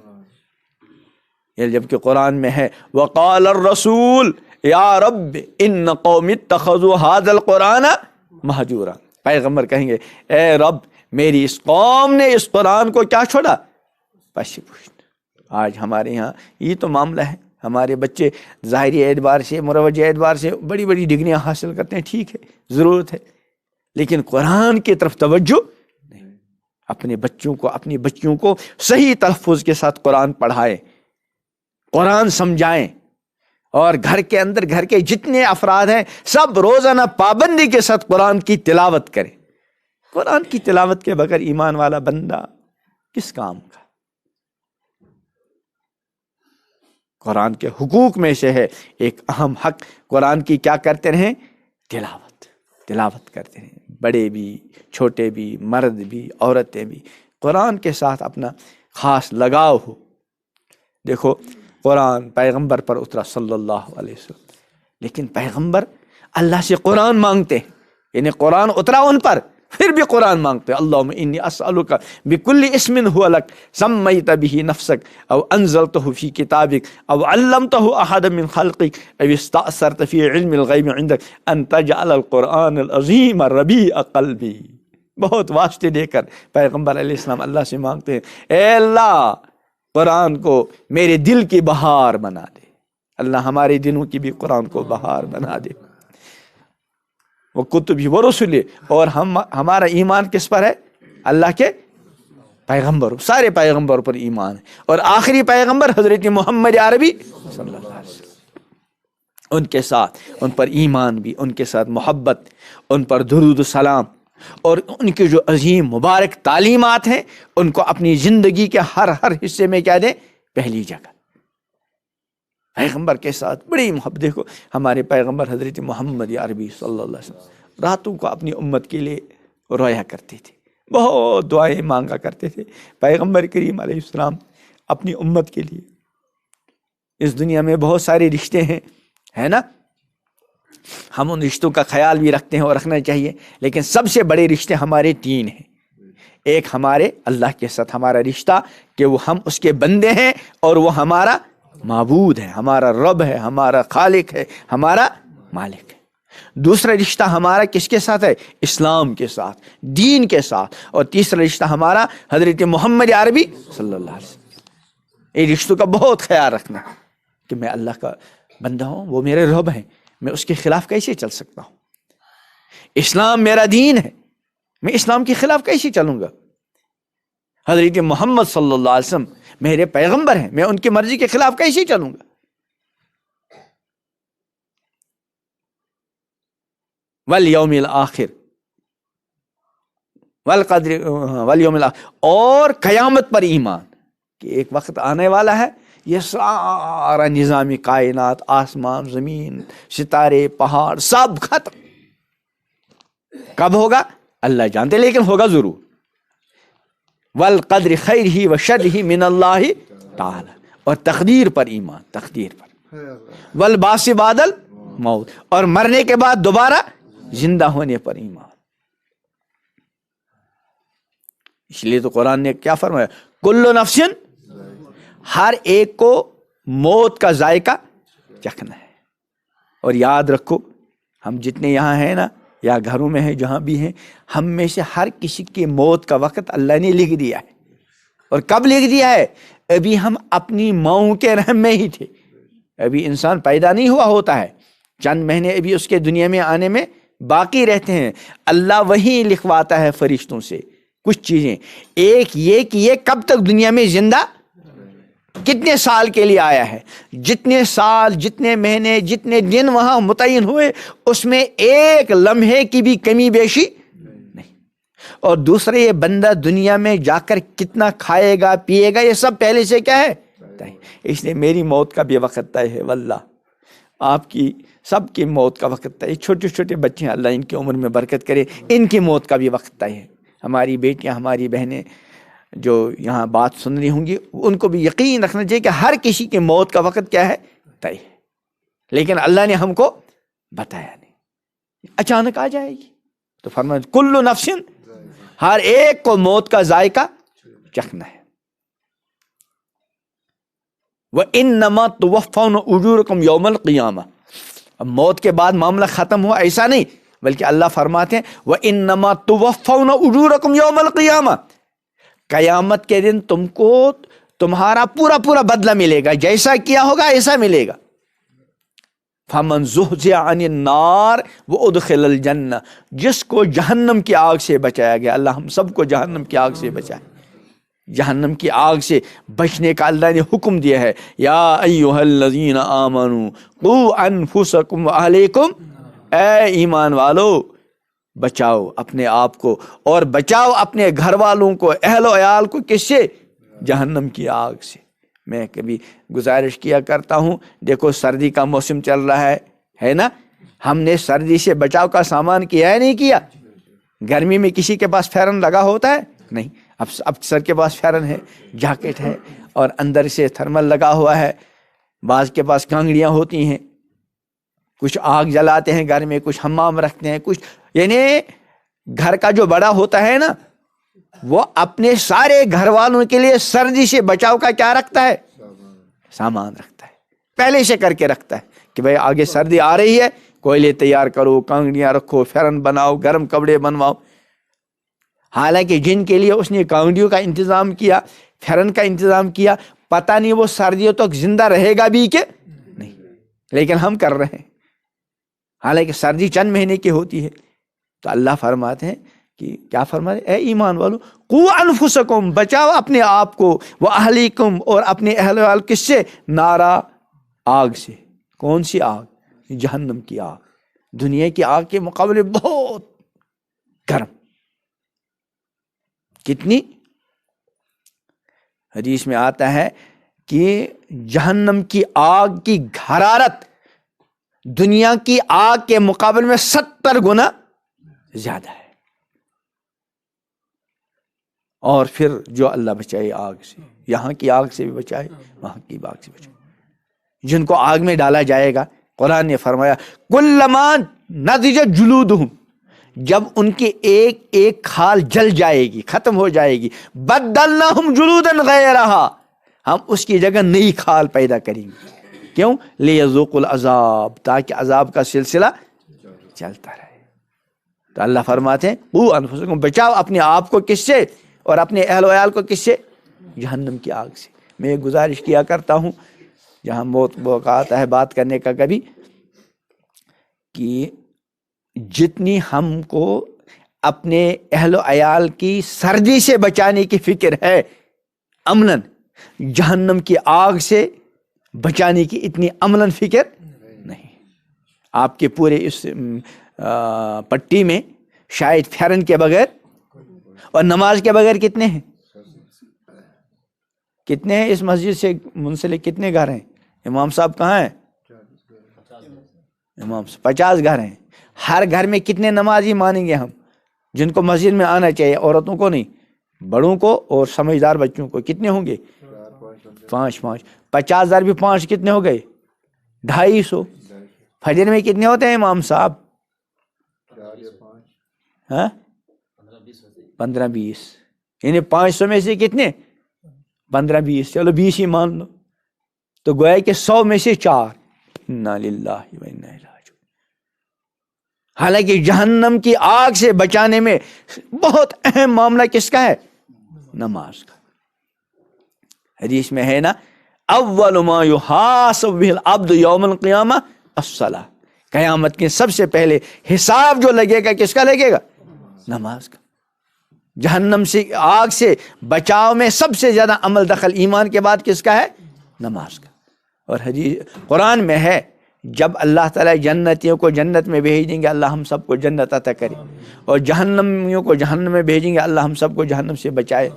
جبکہ قرآن میں ہے وقال الرسول یا رب ان قوم اتخذوا هذا القرآن مہجورا. پیغمبر کہیں گے اے رب میری اس قوم نے اس قرآن کو کیا چھوڑا, پشت پشت. آج ہمارے یہاں یہ تو معاملہ ہے, ہمارے بچے ظاہری اعتبار سے, مروجہ اعتبار سے بڑی بڑی ڈگریاں حاصل کرتے ہیں, ٹھیک ہے ضرورت ہے, لیکن قرآن کی طرف توجہ نہیں. اپنے بچوں کو, اپنی بچیوں کو صحیح تلفظ کے ساتھ قرآن پڑھائیں, قرآن سمجھائیں, اور گھر کے اندر گھر کے جتنے افراد ہیں سب روزانہ پابندی کے ساتھ قرآن کی تلاوت کریں. قرآن کی تلاوت کے بغیر ایمان والا بندہ کس کام کا؟ قرآن کے حقوق میں سے ہے ایک اہم حق, قرآن کی کیا کرتے رہیں, تلاوت کرتے رہیں. بڑے بھی, چھوٹے بھی, مرد بھی, عورتیں بھی, قرآن کے ساتھ اپنا خاص لگاؤ ہو. دیکھو قرآن پیغمبر پر اترا صلی اللہ علیہ وسلم, لیکن پیغمبر اللہ سے قرآن مانگتے ہیں, یعنی قرآن اترا ان پر, پھر بھی قرآن مانگتے ہیں اللہم انی اسألک بکل اسم هو لک سمیت به نفسک او انزلته فی کتابک او علمته احد من خلقک او استأثرت فی علم الغیب عندک ان تجعل القرآن العظیم ربیع قلبی. بہت واسطے دے کر پیغمبر علیہ السلام اللہ سے مانگتے ہیں اے اللہ قرآن کو میرے دل کی بہار بنا دے. اللہ ہمارے دلوں کی بھی قرآن کو بہار بنا دے. وہ کتب و رسول, اور ہمارا ایمان کس پر ہے, اللہ کے پیغمبر, سارے پیغمبر پر ایمان ہے, اور آخری پیغمبر حضرت محمد عربی صلی اللہ علیہ وسلم, ان کے ساتھ ان پر ایمان بھی, ان کے ساتھ محبت, ان پر درود و سلام, اور ان کے جو عظیم مبارک تعلیمات ہیں ان کو اپنی زندگی کے ہر حصے میں کیا دیں, پہلی جگہ. پیغمبر کے ساتھ بڑی محبت. دیکھو ہمارے پیغمبر حضرت محمد عربی صلی اللہ علیہ وسلم راتوں کو اپنی امت کے لیے رویا کرتے تھے, بہت دعائیں مانگا کرتے تھے. پیغمبر کریم علیہ السلام اپنی امت کے لیے, اس دنیا میں بہت سارے رشتے ہیں ہے نا. ہم ان رشتوں کا خیال بھی رکھتے ہیں اور رکھنا چاہیے، لیکن سب سے بڑے رشتے ہمارے 3 ہیں. ایک ہمارے اللہ کے ساتھ ہمارا رشتہ کہ وہ ہم اس کے بندے ہیں اور وہ ہمارا معبود ہے، ہمارا رب ہے، ہمارا خالق ہے، ہمارا مالک ہے. دوسرا رشتہ ہمارا کس کے ساتھ ہے؟ اسلام کے ساتھ، دین کے ساتھ. اور تیسرا رشتہ ہمارا حضرت محمد عربی صلی اللہ علیہ وسلم. یہ رشتوں کا بہت خیال رکھنا کہ میں اللہ کا بندہ ہوں، وہ میرے رب ہیں، میں اس کے خلاف کیسے چل سکتا ہوں؟ اسلام میرا دین ہے، میں اسلام کے خلاف کیسے چلوں گا؟ حضرت محمد صلی اللہ علیہ وسلم میرے پیغمبر ہیں، میں ان کی مرضی کے خلاف کیسے چلوں گا؟ والیوم الآخر والقدر والیوم الآخر، اور قیامت پر ایمان کہ ایک وقت آنے والا ہے یہ سارا نظام کائنات، آسمان، زمین، ستارے، پہاڑ سب ختم. کب ہوگا اللہ جانتے، لیکن ہوگا ضرور. والقدر خیرہ وشرہ من اللہ تعالی، اور تقدیر پر ایمان، تقدیر پر. والبعث بعد الموت، اور مرنے کے بعد دوبارہ زندہ ہونے پر ایمان. اس لیے تو قرآن نے کیا فرمایا؟ کل نفس، ہر ایک کو موت کا ذائقہ چکھنا ہے. اور یاد رکھو ہم جتنے یہاں ہیں نا یا گھروں میں ہیں جہاں بھی ہیں، ہم میں سے ہر کسی کی موت کا وقت اللہ نے لکھ دیا ہے. اور کب لکھ دیا ہے؟ ابھی ہم اپنی ماؤں کے رحم میں ہی تھے، ابھی انسان پیدا نہیں ہوا ہوتا ہے، چند مہینے ابھی اس کے دنیا میں آنے میں باقی رہتے ہیں. اللہ وہی لکھواتا ہے فرشتوں سے کچھ چیزیں. ایک یہ کہ یہ کب تک دنیا میں زندہ، کتنے سال کے لیے آیا ہے، جتنے سال، جتنے مہینے، جتنے دن وہاں متعین ہوئے، اس میں ایک لمحے کی بھی کمی بیشی نہیں. اور دوسرے یہ بندہ دنیا میں جا کر کتنا کھائے گا پیے گا، یہ سب پہلے سے کیا ہے؟ اس لیے میری موت کا بھی وقت طے ہے، واللہ آپ کی سب کی موت کا وقت طے ہے. چھوٹے چھوٹے بچے ہیں، اللہ ان کی عمر میں برکت کرے، ان کی موت کا بھی وقت طے ہے. ہماری بیٹیاں، ہماری بہنیں جو یہاں بات سن رہی ہوں گی، ان کو بھی یقین رکھنا چاہیے کہ ہر کسی کی موت کا وقت کیا ہے؟ طے ہے. لیکن اللہ نے ہم کو بتایا نہیں، اچانک آ جائے گی. تو فرمایا کل نفس، ہر ایک کو موت کا ذائقہ چکھنا ہے. وَإِنَّمَا تُوَفَّوْنَ أُجُورَكُمْ يَوْمَ الْقِيَامَةِ. اب موت کے بعد معاملہ ختم ہوا ایسا نہیں، بلکہ اللہ فرماتے ہیں وَإِنَّمَا تُوَفَّوْنَ أُجُورَكُمْ يَوْمَ الْقِيَامَةِ. قیامت کے دن تم کو تمہارا پورا پورا بدلہ ملے گا، جیسا کیا ہوگا ایسا ملے گا. فَمَنْ زُحْزِحَ عَنِ النَّارِ وَأُدْخِلَ الْجَنَّةَ، جس کو جہنم کی آگ سے بچایا گیا. اللہ ہم سب کو جہنم کی آگ سے بچائے. جہنم کی آگ سے بچنے کا اللہ نے حکم دیا ہے. یا ایھا الذین آمنوا قوا انفسکم واہلیکم، اے ایمان والو بچاؤ اپنے آپ کو اور بچاؤ اپنے گھر والوں کو، اہل و عیال کو. کس سے؟ جہنم کی آگ سے. میں کبھی گزارش کیا کرتا ہوں، دیکھو سردی کا موسم چل رہا ہے نا، ہم نے سردی سے بچاؤ کا سامان کیا ہے نہیں کیا؟ گرمی میں کسی کے پاس فیرن لگا ہوتا ہے؟ نہیں. اب سر کے پاس فیرن ہے، جاکٹ ہے، اور اندر سے تھرمل لگا ہوا ہے. بعض کے پاس کانگڑیاں ہوتی ہیں، کچھ آگ جلاتے ہیں گھر میں، کچھ حمام رکھتے ہیں، کچھ یعنی گھر کا جو بڑا ہوتا ہے نا، وہ اپنے سارے گھر والوں کے لیے سردی سے بچاؤ کا کیا رکھتا ہے؟ سامان رکھتا ہے، پہلے سے کر کے رکھتا ہے کہ بھائی آگے سردی آ رہی ہے، کوئلے تیار کرو، کانگڑیاں رکھو، فیرن بناؤ، گرم کپڑے بنواؤ. حالانکہ جن کے لیے اس نے کانگڑیوں کا انتظام کیا، فیرن کا انتظام کیا، پتہ نہیں وہ سردیوں تک زندہ رہے گا بھی کہ نہیں، لیکن ہم کر رہے ہیں. حالانکہ سردی چند مہینے کی ہوتی ہے. تو اللہ فرماتے ہیں کہ کیا فرماتے ہیں؟ اے ایمان والو قوا انفسکم، بچاؤ اپنے آپ کو، واہلیکم، اور اپنے اہل وال. کس سے؟ نارا، آگ سے. کون سی آگ؟ جہنم کی آگ. دنیا کی آگ کے مقابلے بہت گرم. کتنی؟ حدیث میں آتا ہے کہ جہنم کی آگ کی حرارت دنیا کی آگ کے مقابلے میں 70 گنا زیادہ ہے. اور پھر جو اللہ بچائے آگ سے، یہاں کی آگ سے بھی بچائے، وہاں کی آگ سے بچائے. جن کو آگ میں ڈالا جائے گا قرآن نے فرمایا کلما نضجت جلودہم، جب ان کی ایک ایک کھال جل جائے گی، ختم ہو جائے گی، بدلناہم جلودا غیرہا، ہم اس کی جگہ نئی کھال پیدا کریں گے۔ کیوں؟ لیذوقوا العذاب، تاکہ عذاب کا سلسلہ چلتا رہے۔ تو اللہ فرماتے ہیں قوا انفسکم، بچاؤ اپنے آپ کو کس سے؟ اور اپنے اہل و عیال کو کس سے؟ جہنم کی آگ سے۔ میں ایک گزارش کیا کرتا ہوں جہاں موقع آتا ہے بات کرنے کا کبھی، کہ جتنی ہم کو اپنے اہل و عیال کی سردی سے بچانے کی فکر ہے عملاً، جہنم کی آگ سے بچانے کی اتنی عملاً فکر نہیں۔ آپ کے پورے اس پٹی میں شاید پھیرن کے بغیر اور نماز کے بغیر کتنے ہیں؟ کتنے ہیں؟ اس مسجد سے منسلک کتنے گھر ہیں؟ امام صاحب کہاں ہیں؟ امام صاحب 50 گھر ہیں۔ ہر گھر میں کتنے نمازی مانیں گے ہم جن کو مسجد میں آنا چاہیے؟ عورتوں کو نہیں، بڑوں کو اور سمجھدار بچوں کو۔ کتنے ہوں گے؟ 5 50 ضرب 5 کتنے ہو گئے؟ 250۔ فجر میں کتنے ہوتے ہیں امام صاحب؟ 15-20، یعنی 500 میں سے کتنے؟ 15-20، چلو 20 ہی مان لو، تو گویا کہ 100 میں سے 4۔ انا للہ و انا الیہ راجعون۔ حالانکہ جہنم کی آگ سے بچانے میں بہت اہم معاملہ کس کا ہے؟ نماز کا۔ حدیث میں ہے نا، اول ما یحاسب بہ العبد یوم القیامہ الصلاۃ، قیامت کے سب سے پہلے حساب جو لگے گا کس کا لگے گا؟ نماز کا۔ جہنم سے آگ سے بچاؤ میں سب سے زیادہ عمل دخل ایمان کے بعد کس کا ہے؟ نماز کا۔ اور حدیث قرآن میں ہے جب اللہ تعالیٰ جنتیوں کو جنت میں بھیج دیں گے اللہ ہم سب کو جنت عطا کرے، اور جہنمیوں کو جہنم میں بھیجیں گے اللہ ہم سب کو جہنم سے بچائے۔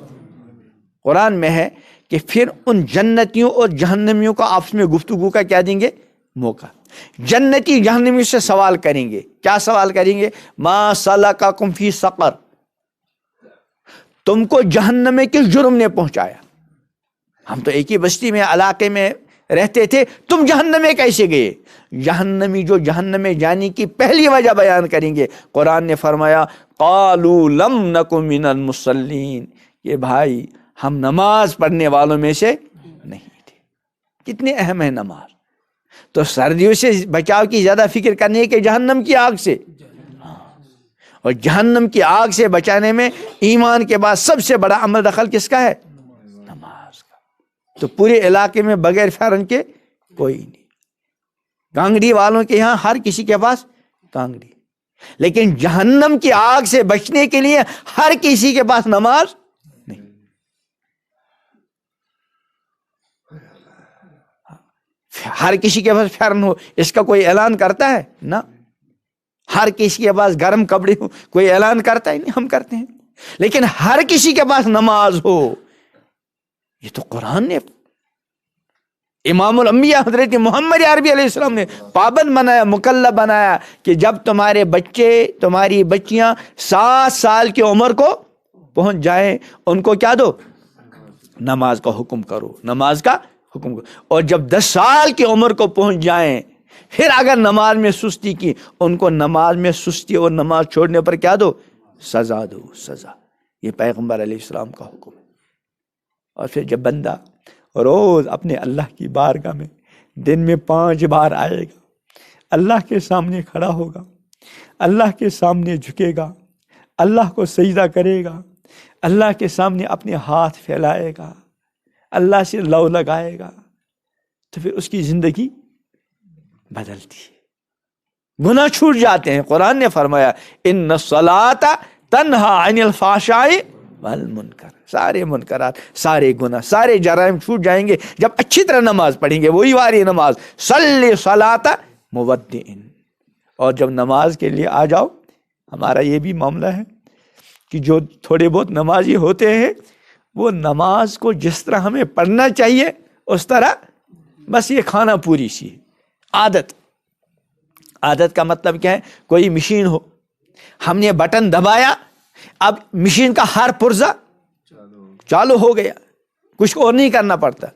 قرآن میں ہے کہ پھر ان جنتیوں اور جہنمیوں کو آپس میں گفتگو کا کیا دیں گے؟ موقع۔ جنتی جہنمیوں سے سوال کریں گے۔ کیا سوال کریں گے؟ ما سلککم فی سقر، تم کو جہنم میں کس جرم نے پہنچایا؟ ہم تو ایک ہی بستی میں علاقے میں رہتے تھے، تم جہنم میں کیسے گئے؟ جہنمی جو جہنم میں جانے کی پہلی وجہ بیان کریں گے۔ قرآن نے فرمایا قالوا لم نک من المصلین، کہ بھائی ہم نماز پڑھنے والوں میں سے نہیں تھے۔ کتنے اہم ہے نماز۔ تو سردیوں سے بچاؤ کی زیادہ فکر کرنی ہے کہ جہنم کی آگ سے، اور جہنم کی آگ سے بچانے میں ایمان کے بعد سب سے بڑا عمل دخل کس کا ہے؟ نماز کا۔ تو پورے علاقے میں بغیر فیرن کے کوئی نہیں۔ کانگڑی والوں کے یہاں ہر کسی کے پاس کانگڑی، لیکن جہنم کی آگ سے بچنے کے لیے ہر کسی کے پاس نماز نہیں۔ ہر کسی کے پاس فیرن ہو اس کا کوئی اعلان کرتا ہے؟ نہ۔ ہر کسی کے پاس گرم کپڑے ہو کوئی اعلان کرتا ہے؟ نہیں، ہم کرتے ہیں۔ لیکن ہر کسی کے پاس نماز ہو، یہ تو قرآن نے امام الانبیاء حضرت محمد عربی علیہ السلام نے پابند بنایا، مکلف بنایا کہ جب تمہارے بچے تمہاری بچیاں 7 سال کی عمر کو پہنچ جائیں ان کو کیا دو؟ نماز کا حکم کرو، نماز کا حکم کرو۔ اور جب 10 سال کی عمر کو پہنچ جائیں پھر اگر نماز میں سستی کی ان کو نماز میں سستی اور نماز چھوڑنے پر کیا دو؟ سزا دو، سزا۔ یہ پیغمبر علیہ السلام کا حکم ہے۔ اور پھر جب بندہ روز اپنے اللہ کی بارگاہ میں دن میں 5 بار آئے گا، اللہ کے سامنے کھڑا ہوگا، اللہ کے سامنے جھکے گا، اللہ کو سجدہ کرے گا، اللہ کے سامنے اپنے ہاتھ پھیلائے گا، اللہ سے لو لگائے گا، تو پھر اس کی زندگی بدلتی ہے، گناہ چھوٹ جاتے ہیں۔ قرآن نے فرمایا ان الصلاۃ تنہا عن الفحشاء والمنکر، سارے منکرات، سارے گناہ، سارے جرائم چھوٹ جائیں گے جب اچھی طرح نماز پڑھیں گے، وہی والی نماز، صلی صلاۃ مودع۔ اور جب نماز کے لیے آ جاؤ، ہمارا یہ بھی معاملہ ہے کہ جو تھوڑے بہت نمازی ہوتے ہیں وہ نماز کو جس طرح ہمیں پڑھنا چاہیے اس طرح بس یہ کھانا پوری سی عادت۔ عادت کا مطلب کیا ہے؟ کوئی مشین ہو، ہم نے بٹن دبایا، اب مشین کا ہر پرزہ چالو ہو گیا، کچھ اور نہیں کرنا پڑتا۔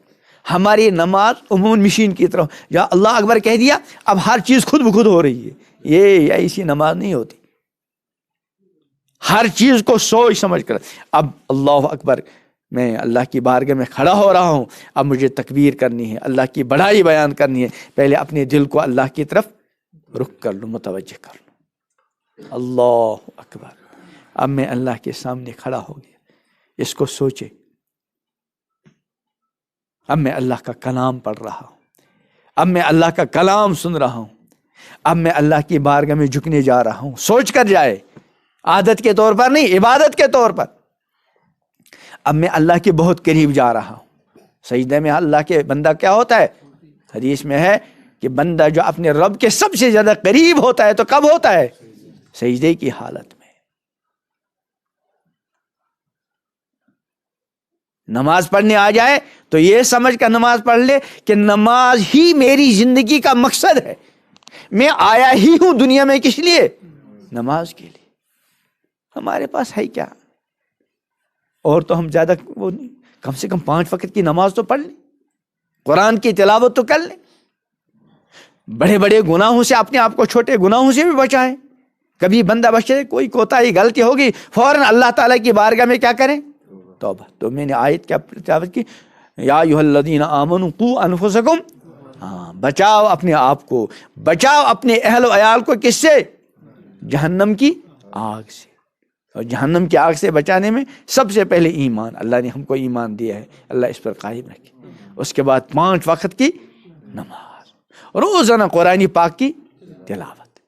ہماری نماز عموماً مشین کی طرح یا اللہ اکبر کہہ دیا اب ہر چیز خود بخود ہو رہی ہے، یہ ایسی نماز نہیں ہوتی. ہر چیز کو سوچ سمجھ کر اب اللہ اکبر میں اللہ کی بارگاہ میں کھڑا ہو رہا ہوں، اب مجھے تکبیر کرنی ہے، اللہ کی بڑائی بیان کرنی ہے، پہلے اپنے دل کو اللہ کی طرف رخ کر لوں، متوجہ کر لوں. اللہ اکبر، اب میں اللہ کے سامنے کھڑا ہو گیا. اس کو سوچے، اب میں اللہ کا کلام پڑھ رہا ہوں، اب میں اللہ کا کلام سن رہا ہوں، اب میں اللہ کی بارگاہ میں جھکنے جا رہا ہوں. سوچ کر جائے، عادت کے طور پر نہیں، عبادت کے طور پر. اب میں اللہ کے بہت قریب جا رہا ہوں. سجدے میں اللہ کے بندہ کیا ہوتا ہے؟ حدیث میں ہے کہ بندہ جو اپنے رب کے سب سے زیادہ قریب ہوتا ہے تو کب ہوتا ہے؟ سجدے کی حالت میں. نماز پڑھنے آ جائے تو یہ سمجھ کر نماز پڑھ لے کہ نماز ہی میری زندگی کا مقصد ہے، میں آیا ہی ہوں دنیا میں کس لیے؟ نماز کے لیے. ہمارے پاس ہے کیا؟ اور تو ہم زیادہ وہ نہیں، کم سے کم 5 وقت کی نماز تو پڑھ لیں، قرآن کی تلاوت تو کر لیں، بڑے بڑے گناہوں سے اپنے آپ کو چھوٹے گناہوں سے بھی بچائیں. کبھی بندہ بچے، کوئی کوتاہی غلطی ہوگی فوراً اللہ تعالیٰ کی بارگاہ میں کیا کریں؟ توبہ. تو میں نے آیت کیا تلاوت کی؟ یا ایھا الذین آمنوا قوا انفسکم، بچاؤ اپنے آپ کو، بچاؤ اپنے اہل و عیال کو کس سے؟ جہنم کی آگ سے. اور جہنم کی آگ سے بچانے میں سب سے پہلے ایمان. اللہ نے ہم کو ایمان دیا ہے، اللہ اس پر قائم رکھے. اس کے بعد 5 وقت کی نماز، روزانہ قرآن پاک کی تلاوت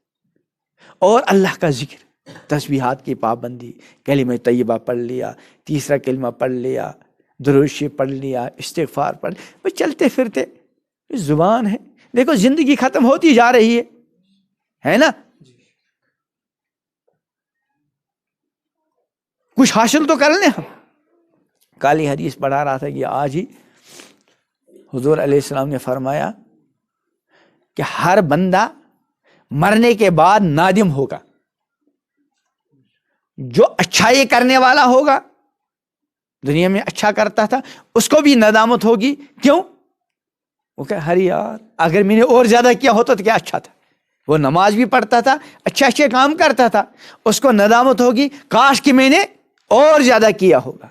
اور اللہ کا ذکر، تسبیحات کی پابندی، کلمہ طیبہ پڑھ لیا، تیسرا کلمہ پڑھ لیا، درود شریف پڑھ لیا، استغفار پڑھ لیا. بس چلتے پھرتے زبان ہے. دیکھو زندگی ختم ہوتی جا رہی ہے نا؟ کچھ حاصل تو کر لیں ہم. کالی حدیث پڑھا رہا تھا کہ آج ہی حضور علیہ السلام نے فرمایا کہ ہر بندہ مرنے کے بعد نادم ہوگا. جو اچھائی کرنے والا ہوگا، دنیا میں اچھا کرتا تھا، اس کو بھی ندامت ہوگی. کیوں؟ وہ کہ ہر یار اگر میں نے اور زیادہ کیا ہوتا تو کیا اچھا تھا. وہ نماز بھی پڑھتا تھا، اچھے اچھے کام کرتا تھا، اس کو ندامت ہوگی کاش کہ میں نے اور زیادہ کیا ہوگا.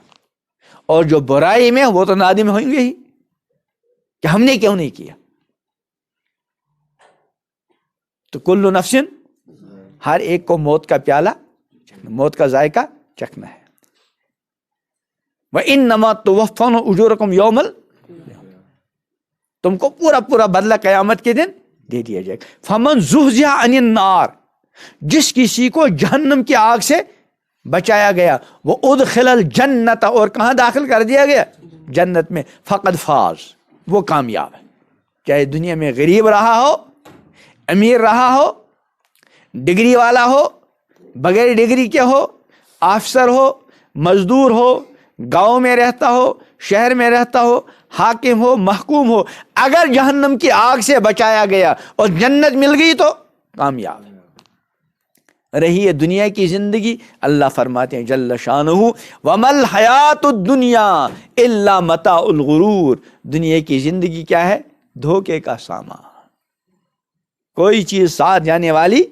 اور جو برائی میں وہ تو نادم ہوئیں گے ہی کہ ہم نے کیوں نہیں کیا. تو کل نفس، ہر ایک کو موت کا پیالہ، موت کا ذائقہ چکھنا ہے. وَإِنَّمَا تُوَفَّوْنَ أُجُورَكُمْ يَوْمَ تم کو پورا پورا بدلہ قیامت کے دن دے دیا جائے گا. فَمَنْ زُحْزِحَ عَنِ النَّارِ، جس کسی کو جہنم کی آگ سے بچایا گیا، وہ ادخل الجنت، اور کہاں داخل کر دیا گیا؟ جنت میں. فقد فاز، وہ کامیاب ہے. چاہے دنیا میں غریب رہا ہو، امیر رہا ہو، ڈگری والا ہو، بغیر ڈگری کے ہو، افسر ہو، مزدور ہو، گاؤں میں رہتا ہو، شہر میں رہتا ہو، حاکم ہو، محکوم ہو، اگر جہنم کی آگ سے بچایا گیا اور جنت مل گئی تو کامیاب ہے. رہی ہے دنیا کی زندگی، اللہ فرماتے ہیں جل شانہ وَمَا الْحَيَاةُ الدُّنْيَا إِلَّا مَتَاعُ الْغُرُورِ. دنیا کی زندگی کیا ہے؟ دھوکے کا سامان، کوئی چیز ساتھ جانے والی.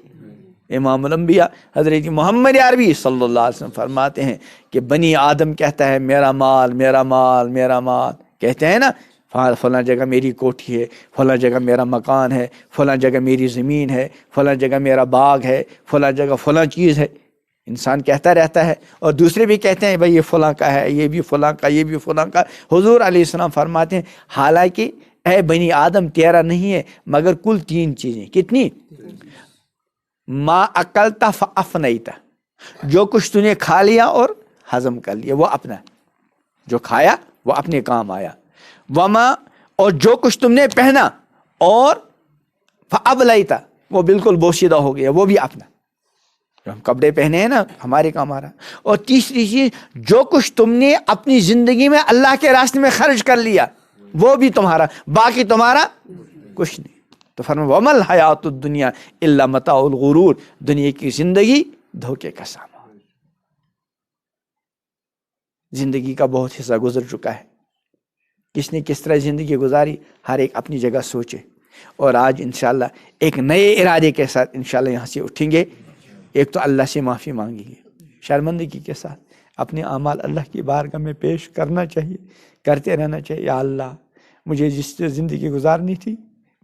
امام الانبیاء حضرت محمد عربی صلی اللہ علیہ وسلم فرماتے ہیں کہ بنی آدم کہتا ہے میرا مال میرا مال میرا مال، کہتے ہیں نا فلاں جگہ میری کوٹھی ہے، فلاں جگہ میرا مکان ہے، فلاں جگہ میری زمین ہے، فلاں جگہ میرا باغ ہے، فلاں جگہ فلاں چیز ہے. انسان کہتا رہتا ہے اور دوسرے بھی کہتے ہیں بھائی یہ فلاں کا ہے، یہ بھی فلاں کا، یہ بھی فلاں کا. حضور علیہ السلام فرماتے ہیں حالانکہ اے بنی آدم تیرا نہیں ہے مگر کل 3 چیزیں. کتنی؟ ما اکلتا فافنیتا، جو کچھ تو نے کھا لیا اور ہضم کر لیا وہ اپنا، جو کھایا وہ اپنے کام آیا. وما، اور جو کچھ تم نے پہنا، اور فابلیتا، وہ بالکل بوسیدہ ہو گیا وہ بھی اپنا، جو ہم کپڑے پہنے ہیں نا ہمارے کام آ رہا. اور تیسری چیز جو کچھ تم نے اپنی زندگی میں اللہ کے راستے میں خرچ کر لیا وہ بھی تمہارا، باقی تمہارا کچھ نہیں. تو فرمایا وَمَا الْحَيَاةُ الدُّنْيَا إِلَّا مَتَاعُ الْغُرُورِ، دنیا کی زندگی دھوکے کا سامان. زندگی کا بہت حصہ گزر چکا ہے، کس نے کس طرح زندگی گزاری، ہر ایک اپنی جگہ سوچے، اور آج انشاءاللہ ایک نئے ارادے کے ساتھ انشاءاللہ یہاں سے اٹھیں گے۔ ایک تو اللہ سے معافی مانگیں گے، شرمندگی کے ساتھ اپنے اعمال اللہ کی بارگاہ میں پیش کرنا چاہیے، کرتے رہنا چاہیے۔ یا اللہ، مجھے جس سے زندگی گزارنی تھی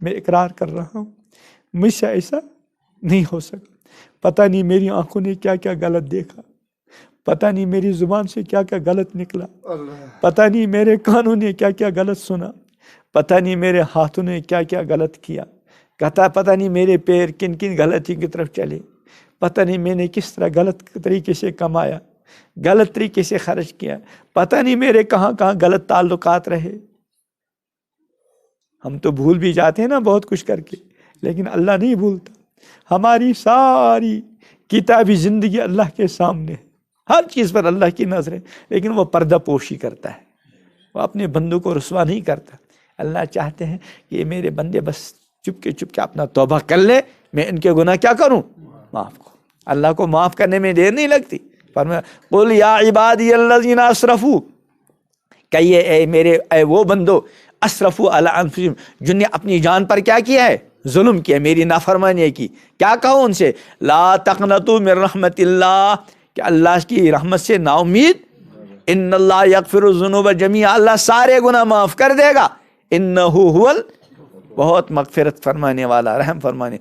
میں اقرار کر رہا ہوں، مجھ سے ایسا نہیں ہو سکا، پتہ نہیں میری آنکھوں نے کیا کیا غلط دیکھا، پتہ نہیں میری زبان سے کیا کیا غلط نکلا، پتہ نہیں میرے کانوں نے کیا کیا غلط سنا، پتہ نہیں میرے ہاتھوں نے کیا کیا غلط کیا، پتہ نہیں میرے پیر کن کن غلطی کی طرف چلے، پتہ نہیں میں نے کس طرح غلط طریقے سے کمایا، غلط طریقے سے خرچ کیا، پتہ نہیں میرے کہاں کہاں غلط تعلقات رہے۔ ہم تو بھول بھی جاتے ہیں نا بہت کچھ کر کے، لیکن اللہ نہیں بھولتا۔ ہماری ساری کتابی زندگی اللہ کے سامنے ہے، ہر چیز پر اللہ کی نظر ہے، لیکن وہ پردہ پوشی کرتا ہے، وہ اپنے بندوں کو رسوا نہیں کرتا۔ اللہ چاہتے ہیں کہ یہ میرے بندے بس چپ کے اپنا توبہ کر لے، میں ان کے گناہ کیا کروں؟ معاف کروں۔ اللہ کو معاف کرنے میں دیر نہیں لگتی۔ فرمایا قل یا عبادی الذین اسرفوا، کہیے اے وہ بندو، اسرفوا علی انفسہم، جن نے اپنی جان پر کیا کیا ہے؟ ظلم کیا، میری نافرمانی کی۔ کیا کہو ان سے؟ لا تقنطوا من رحمت اللہ، کہ اللہ کی رحمت سے نا امید، ان اللہ یغفر الذنوب جمیعا، اللہ سارے گناہ معاف کر دے گا، انہ هو بہت مغفرت فرمانے والا، رحم فرمانے۔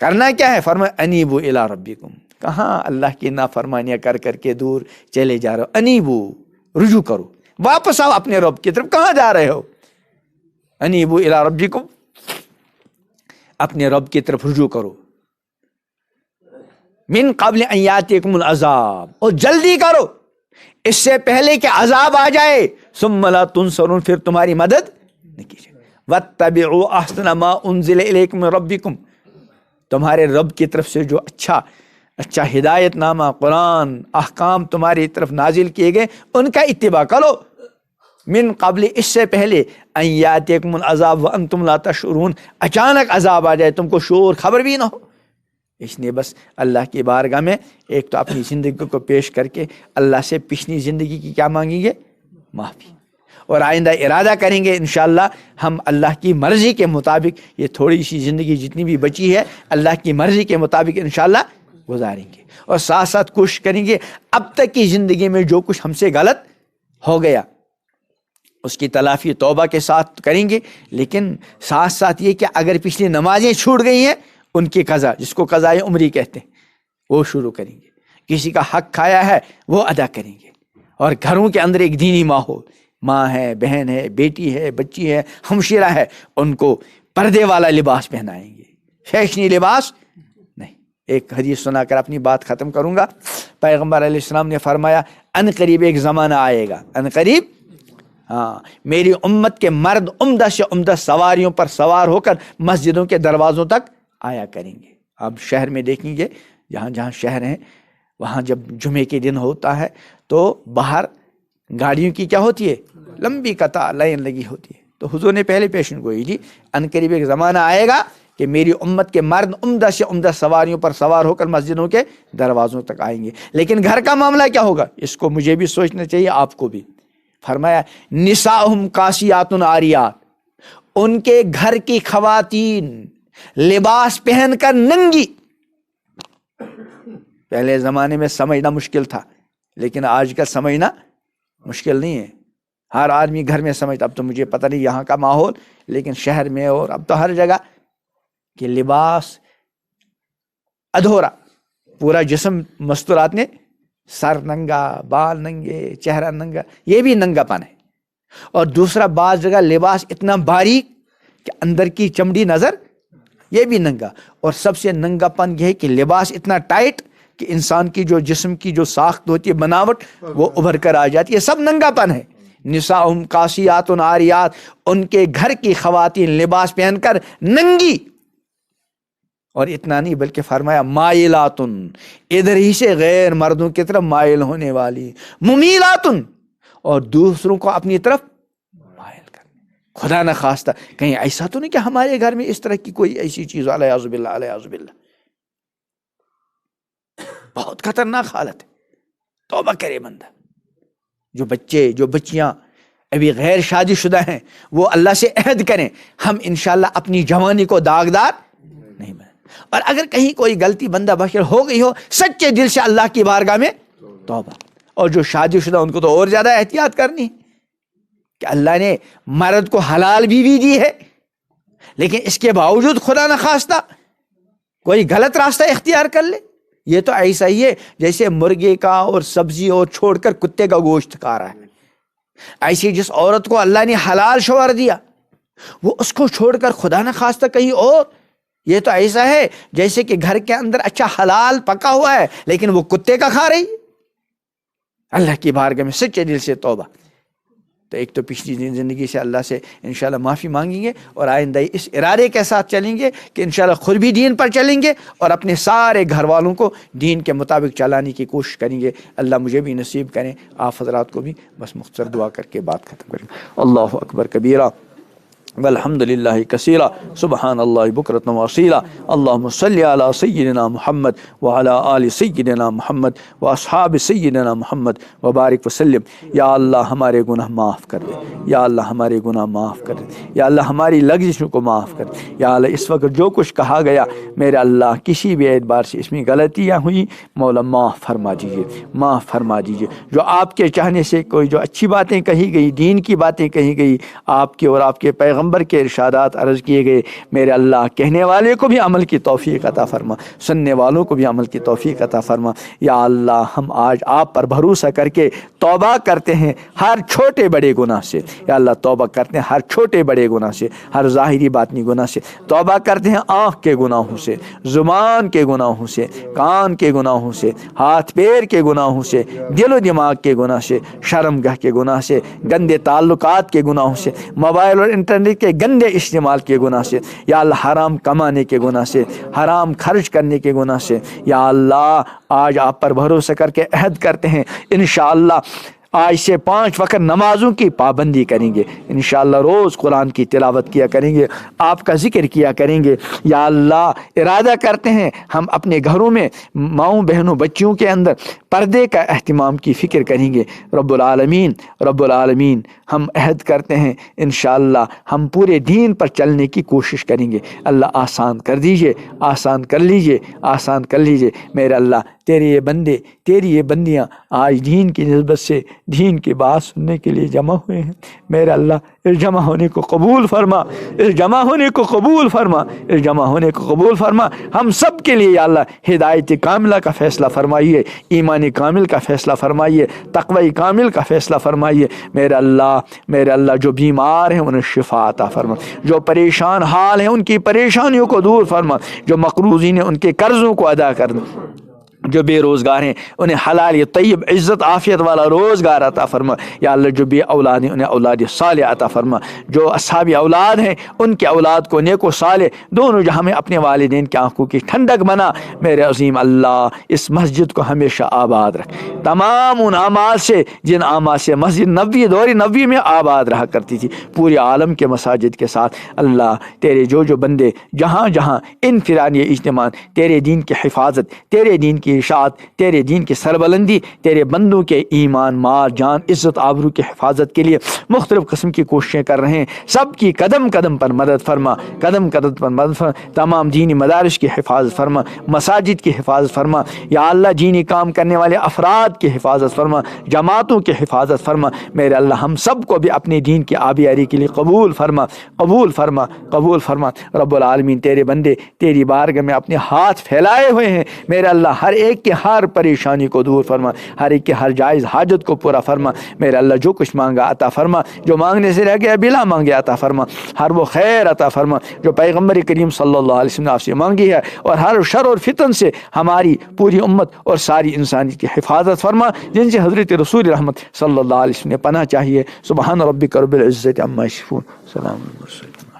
کرنا کیا ہے؟ فرمایا انیبو الی ربکم، کہاں اللہ کی نافرمانیاں کر کر کے دور چلے جا رہے ہو؟ انیبو، رجوع کرو، واپس آؤ اپنے رب کی طرف۔ کہاں جا رہے ہو؟ انیبو الی ربکم، اپنے رب کی طرف رجوع کرو۔ من قبل ان یاتیکم العذاب، اور جلدی کرو اس سے پہلے کہ عذاب آ جائے، ثم لا تنصرون، پھر تمہاری مدد نہیں کی جائے۔ واتبعوا احسن ما انزل الیکم من ربکم، تمہارے رب کی طرف سے جو اچھا ہدایت نامہ، قرآن، احکام تمہاری طرف نازل کیے گئے، ان کا اتباع کرو۔ من قبل، اس سے پہلے، ان یاتیکم العذاب وانتم لا تشعرون، اچانک عذاب آ جائے، تم کو شعور خبر بھی نہ ہو۔ اس لیے بس اللہ کی بارگاہ میں ایک تو اپنی زندگی کو پیش کر کے اللہ سے پچھلی زندگی کی کیا مانگیں گے؟ معافی، اور آئندہ ارادہ کریں گے انشاءاللہ ہم اللہ کی مرضی کے مطابق یہ تھوڑی سی زندگی جتنی بھی بچی ہے اللہ کی مرضی کے مطابق انشاءاللہ گزاریں گے، اور ساتھ ساتھ کوشش کریں گے اب تک کی زندگی میں جو کچھ ہم سے غلط ہو گیا اس کی تلافی توبہ کے ساتھ کریں گے، لیکن ساتھ ساتھ یہ کہ اگر پچھلی نمازیں چھوٹ گئی ہیں ان کی قضا، جس کو قضائے عمری کہتے ہیں، وہ شروع کریں گے۔ کسی کا حق کھایا ہے وہ ادا کریں گے، اور گھروں کے اندر ایک دینی ماحول، ماں ہے، بہن ہے، بیٹی ہے، بچی ہے، ہمشیرہ ہے، ان کو پردے والا لباس پہنائیں گے، فیشنی لباس نہیں۔ ایک حدیث سنا کر اپنی بات ختم کروں گا۔ پیغمبر علیہ السلام نے فرمایا ان قریب ایک زمانہ آئے گا، ان قریب، میری امت کے مرد عمدہ سے عمدہ سواریوں پر سوار ہو کر مسجدوں کے دروازوں تک آیا کریں گے۔ اب شہر میں دیکھیں گے، جہاں جہاں شہر ہیں وہاں جب جمعے کے دن ہوتا ہے تو باہر گاڑیوں کی کیا ہوتی ہے؟ لمبی قطار، لائن لگی ہوتی ہے۔ تو حضور نے پہلے پیشن گوئی دی، ان قریب ایک زمانہ آئے گا کہ میری امت کے مرد عمدہ سے عمدہ سواریوں پر سوار ہو کر مسجدوں کے دروازوں تک آئیں گے۔ لیکن گھر کا معاملہ کیا ہوگا؟ اس کو مجھے بھی سوچنا چاہیے، آپ کو بھی۔ فرمایا نساؤہم کاسیات عاریات، ان کے گھر کی خواتین لباس پہن کر ننگی۔ پہلے زمانے میں سمجھنا مشکل تھا، لیکن آج کل سمجھنا مشکل نہیں ہے، ہر آدمی گھر میں سمجھتا۔ اب تو مجھے پتہ نہیں یہاں کا ماحول، لیکن شہر میں اور اب تو ہر جگہ کہ لباس ادھورا، پورا جسم مستورات نے، سر ننگا، بال ننگے، چہرہ ننگا، یہ بھی ننگا پن ہے۔ اور دوسرا بعض جگہ لباس اتنا باریک کہ اندر کی چمڑی نظر، یہ بھی ننگا۔ اور سب سے ننگا پن یہ ہے کہ لباس اتنا ٹائٹ کہ انسان کی جو جسم کی جو ساخت ہوتی ہے، بناوٹ، وہ ابھر کر آ جاتی ہے، سب ننگا پن ہے۔ نساؤہم کاسیات عاریات، ان کے گھر کی خواتین لباس پہن کر ننگی۔ اور اتنا نہیں بلکہ فرمایا مائلاتن، ادھر ہی سے غیر مردوں کی طرف مائل ہونے والی، ممیلاتن، اور دوسروں کو اپنی طرف مائل کرنے۔ خدا نہ خواستہ کہیں ایسا تو نہیں کہ ہمارے گھر میں اس طرح کی کوئی ایسی چیز، علیہ باللہ، علیہ باللہ، بہت خطرناک حالت ہے۔ توبہ کرے بندہ۔ جو بچے، جو بچیاں ابھی غیر شادی شدہ ہیں وہ اللہ سے عہد کریں ہم انشاءاللہ اپنی جوانی کو داغدار نہیں بنائیں. اور اگر کہیں کوئی غلطی بندہ بشر ہو گئی ہو سچے دل سے اللہ کی بارگاہ میں توبہ. اور جو شادی شدہ ان کو تو اور زیادہ احتیاط کرنی کہ اللہ نے مرد کو حلال بیوی دی ہے لیکن اس کے باوجود خدا نخواستہ کوئی غلط راستہ اختیار کر لے. یہ تو ایسا ہی ہے جیسے مرغے کا اور سبزی اور چھوڑ کر کتے کا گوشت کھا رہا ہے. ایسی جس عورت کو اللہ نے حلال شوہر دیا وہ اس کو چھوڑ کر خدا نخواستہ کہیں اور. یہ تو ایسا ہے جیسے کہ گھر کے اندر اچھا حلال پکا ہوا ہے لیکن وہ کتے کا کھا رہی. اللہ کی بارگاہ میں سچے دل سے توبہ. تو ایک تو پچھلی زندگی سے اللہ سے انشاءاللہ معافی مانگیں گے اور آئندہ اس ارادے کے ساتھ چلیں گے کہ انشاءاللہ خود بھی دین پر چلیں گے اور اپنے سارے گھر والوں کو دین کے مطابق چلانے کی کوشش کریں گے. اللہ مجھے بھی نصیب کریں, آپ حضرات کو بھی. بس مختصر دعا کر کے بات ختم کریں. اللہ اکبر کبیرہ والحمد للہ کثیرہ سبحان اللہ بکرۃ واصیلا. اللہم صلی علی سیدنا محمد وعلی آل سیدنا محمد واصحاب سیدنا محمد وبارک وسلم. یا اللہ ہمارے گناہ معاف کر دے, یا اللہ ہمارے گناہ معاف کر دے, یا اللہ ہماری لغزشوں کو معاف کر دے. یا اللہ اس وقت جو کچھ کہا گیا میرے اللہ کسی بھی اعتبار سے اس میں غلطیاں ہوئی مولا معاف فرما دیجیے, معاف فرما دیجیے. جو آپ کے چاہنے سے کوئی جو اچھی باتیں کہی گئی, دین کی باتیں کہی گئی, آپ کے اور آپ کے پیغمبر کے ارشادات عرض کیے گئے, میرے اللہ کہنے والے کو بھی عمل کی توفیق عطا فرما, سننے والوں کو بھی عمل کی توفیق عطا فرما. یا اللہ ہم آج آپ پر بھروسہ کر کے توبہ کرتے ہیں ہر چھوٹے بڑے گناہ سے. یا اللہ توبہ کرتے ہیں ہر چھوٹے بڑے گناہ سے, ہر ظاہری باطنی گناہ سے. توبہ کرتے ہیں آنکھ کے گناہوں سے, زبان کے گناہوں سے, کان کے گناہوں سے, ہاتھ پیر کے گناہوں سے, دل و دماغ کے گناہ سے, شرمگاہ کے گناہ سے, گندے تعلقات کے گناہوں سے, موبائل اور انٹرنیٹ کے گندے استعمال کے گناہ سے. یا اللہ حرام کمانے کے گناہ سے, حرام خرچ کرنے کے گناہ سے. یا اللہ آج آپ پر بھروسہ کر کے عہد کرتے ہیں انشاءاللہ آج سے 5 وقت نمازوں کی پابندی کریں گے. انشاءاللہ روز قرآن کی تلاوت کیا کریں گے, آپ کا ذکر کیا کریں گے. یا اللہ ارادہ کرتے ہیں ہم اپنے گھروں میں ماؤں بہنوں بچیوں کے اندر پردے کا اہتمام کی فکر کریں گے. رب العالمین رب العالمین ہم عہد کرتے ہیں انشاءاللہ ہم پورے دین پر چلنے کی کوشش کریں گے. اللہ آسان کر دیجئے, آسان کر لیجئے, آسان کر لیجئے. میرے اللہ تیرے یہ بندے تیری یہ بندیاں آج دین کی نسبت سے دین کی بات سننے کے لیے جمع ہوئے ہیں. میرے اللہ اس جمع ہونے کو قبول فرما, اس جمع ہونے کو قبول فرما, اس جمع ہونے کو قبول فرما. ہم سب کے لیے یا اللہ ہدایت کاملہ کا فیصلہ فرمائیے, ایمان کامل کا فیصلہ فرمائیے, تقوی کامل کا فیصلہ فرمائیے. میرے اللہ جو بیمار ہیں انہیں شفا عطا فرما, جو پریشان حال ہیں ان کی پریشانیوں کو دور فرما, جو مقروضین ہیں ان کے قرضوں کو ادا کر دیں, جو بے روزگار ہیں انہیں حلال طیب عزت عافیت والا روزگار عطا فرما. یا اللہ جو بے اولاد ہیں انہیں اولاد صالح عطا فرما, جو اصحاب اولاد ہیں ان کے اولاد کو نیک و صالح دونوں جہاں میں اپنے والدین کی آنکھوں کی ٹھنڈک بنا. میرے عظیم اللہ اس مسجد کو ہمیشہ آباد رکھ, تمام ان اعمال سے جن اعمال سے مسجد نبوی دور نبوی میں آباد رہا کرتی تھی پورے عالم کے مساجد کے ساتھ. اللہ تیرے جو بندے جہاں جہاں انفرادی اجتماع تیرے دین کی حفاظت, تیرے دین کی اشاعت, تیرے دین کی سربلندی, تیرے بندوں کے ایمان مال جان عزت آبرو کی حفاظت کے لیے مختلف قسم کی کوششیں کر رہے ہیں, سب کی قدم قدم پر مدد فرما, قدم قدم پر مدد فرما. تمام دینی مدارس کی حفاظت فرما, مساجد کی حفاظت فرما. یا اللہ دینی کام کرنے والے افراد کی حفاظت فرما, جماعتوں کی حفاظت فرما. میرے اللہ ہم سب کو بھی اپنے دین کی آبیاری کے لیے قبول فرما, قبول فرما, قبول فرما. رب العالمین تیرے بندے تیری بارگاہ میں اپنے ہاتھ پھیلائے ہوئے ہیں. میرے اللہ ہر ایک کے ہر پریشانی کو دور فرما, ہر ایک کے ہر جائز حاجت کو پورا فرما. میرے اللہ جو کچھ مانگا عطا فرما, جو مانگنے سے رہ گیا بلا مانگے عطا فرما. ہر وہ خیر عطا فرما جو پیغمبر کریم صلی اللہ علیہ وسلم نے آپ سے مانگی ہے, اور ہر شر اور فتن سے ہماری پوری امت اور ساری انسانیت کی حفاظت فرما جن سے حضرت رسول رحمت صلی اللہ علیہ وسلم نے پناہ چاہیے. سبحان ربک رب العزت عما یصفون, سلام علیکم.